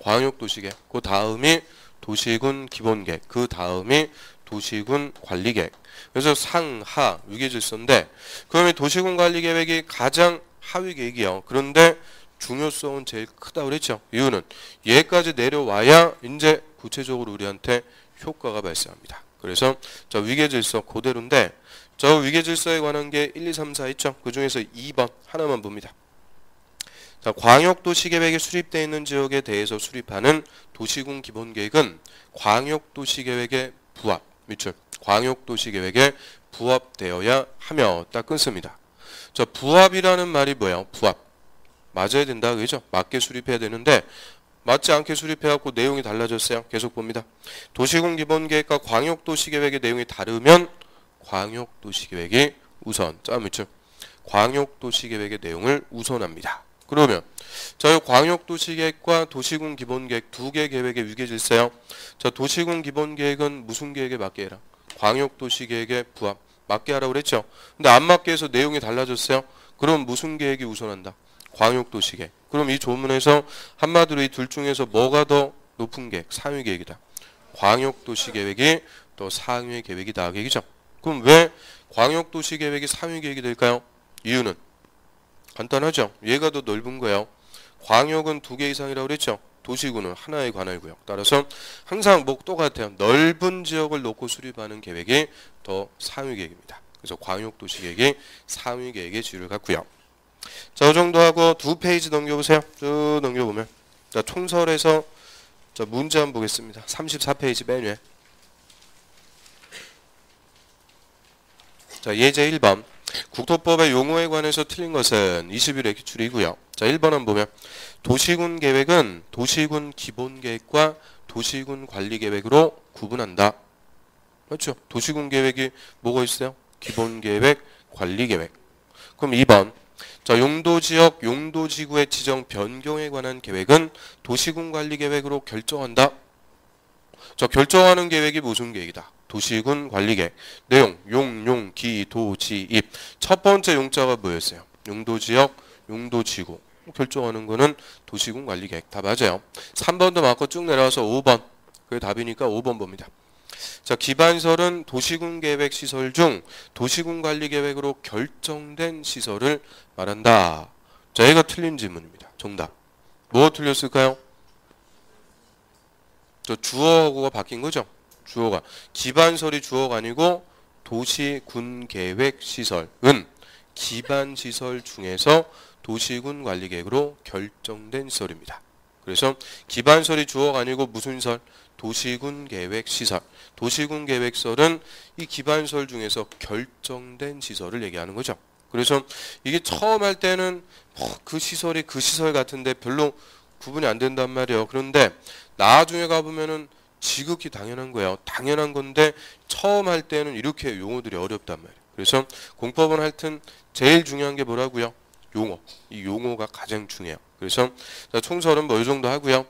광역도시계획. 그 다음이 도시군 기본계획. 그 다음이 도시군 관리계획. 그래서 상하 위계질서인데, 그러면 도시군 관리계획이 가장 하위 계획이요. 그런데 중요성은 제일 크다고 그랬죠. 이유는 얘까지 내려와야 이제 구체적으로 우리한테 효과가 발생합니다. 그래서 저 위계질서 그대로인데, 저 위계질서에 관한 게 1, 2, 3, 4 있죠. 그 중에서 2번 하나만 봅니다. 자, 광역도시계획이 수립되어 있는 지역에 대해서 수립하는 도시군 기본계획은 광역도시계획에 부합, 밑줄, 광역도시계획에 부합되어야 하며 딱 끊습니다. 자, 부합이라는 말이 뭐예요? 부합. 맞아야 된다, 그죠? 맞게 수립해야 되는데 맞지 않게 수립해갖고 내용이 달라졌어요. 계속 봅니다. 도시군 기본계획과 광역도시계획의 내용이 다르면 광역도시계획이 우선, 자, 밑줄, 광역도시계획의 내용을 우선합니다. 그러면 자, 광역도시계획과 도시군 기본계획 두 개 계획의 위계질서요. 자, 도시군 기본계획은 무슨 계획에 맞게 해라? 광역도시계획에 부합, 맞게 하라고 그랬죠. 근데 안 맞게 해서 내용이 달라졌어요. 그럼 무슨 계획이 우선한다? 광역도시계획. 그럼 이 조문에서 한마디로 이 둘 중에서 뭐가 더 높은 계획? 상위 계획이다. 광역도시계획이 더 상위 계획이다. 계획이죠. 그럼 왜 광역도시계획이 상위 계획이 될까요? 이유는 간단하죠. 얘가 더 넓은 거예요. 광역은 2개 이상이라고 그랬죠. 도시군은 하나의 관할구역. 따라서 항상 뭐 똑같아요. 넓은 지역을 놓고 수립하는 계획이 더 상위 계획입니다. 그래서 광역도시계획이 상위 계획의 지위를 갖고요. 자, 이 정도 하고 2페이지 넘겨보세요. 쭉 넘겨보면, 자, 총설에서 자, 문제 한번 보겠습니다. 34페이지 맨 위에. 자, 예제 1번. 국토법의 용어에 관해서 틀린 것은 21회 기출이고요. 자, 1번 한번 보면 도시군 계획은 도시군 기본계획과 도시군 관리계획으로 구분한다. 그렇죠? 도시군 계획이 뭐가 있어요? 기본계획, 관리계획. 그럼 2번. 자, 용도지역, 용도지구의 지정 변경에 관한 계획은 도시군 관리계획으로 결정한다. 자, 결정하는 계획이 무슨 계획이다? 도시군 관리계획. 내용, 용, 기, 도, 지, 입. 첫 번째 용자가 뭐였어요? 용도지역, 용도지구. 결정하는 거는 도시군 관리계획. 다 맞아요. 3번도 맞고 쭉 내려와서 5번. 그게 답이니까 5번 봅니다. 자, 기반설은 도시군 계획 시설 중 도시군 관리계획으로 결정된 시설을 말한다. 자, 얘가 틀린 질문입니다. 정답. 뭐 틀렸을까요? 저 주어가 바뀐 거죠? 주어가. 기반설이 주어가 아니고 도시군 계획 시설은 기반시설 중에서 도시군 관리계획으로 결정된 시설입니다. 그래서 기반설이 주어가 아니고 무슨 설? 도시군 계획 시설. 도시군 계획설은 이 기반설 중에서 결정된 시설을 얘기하는 거죠. 그래서 이게 처음 할 때는 그 시설이 그 시설 같은데 별로 구분이 안 된단 말이에요. 그런데 나중에 가보면은 지극히 당연한 거예요. 당연한 건데 처음 할 때는 이렇게 용어들이 어렵단 말이에요. 그래서 공법은 하여튼 제일 중요한 게 뭐라고요? 용어. 이 용어가 가장 중요해요. 그래서 자, 총설은 뭐 이 정도 하고요.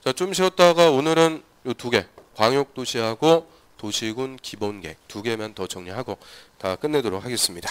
자, 좀 쉬었다가 오늘은 요 2개, 광역도시하고 도시군 기본계획 두 개만 더 정리하고 다 끝내도록 하겠습니다.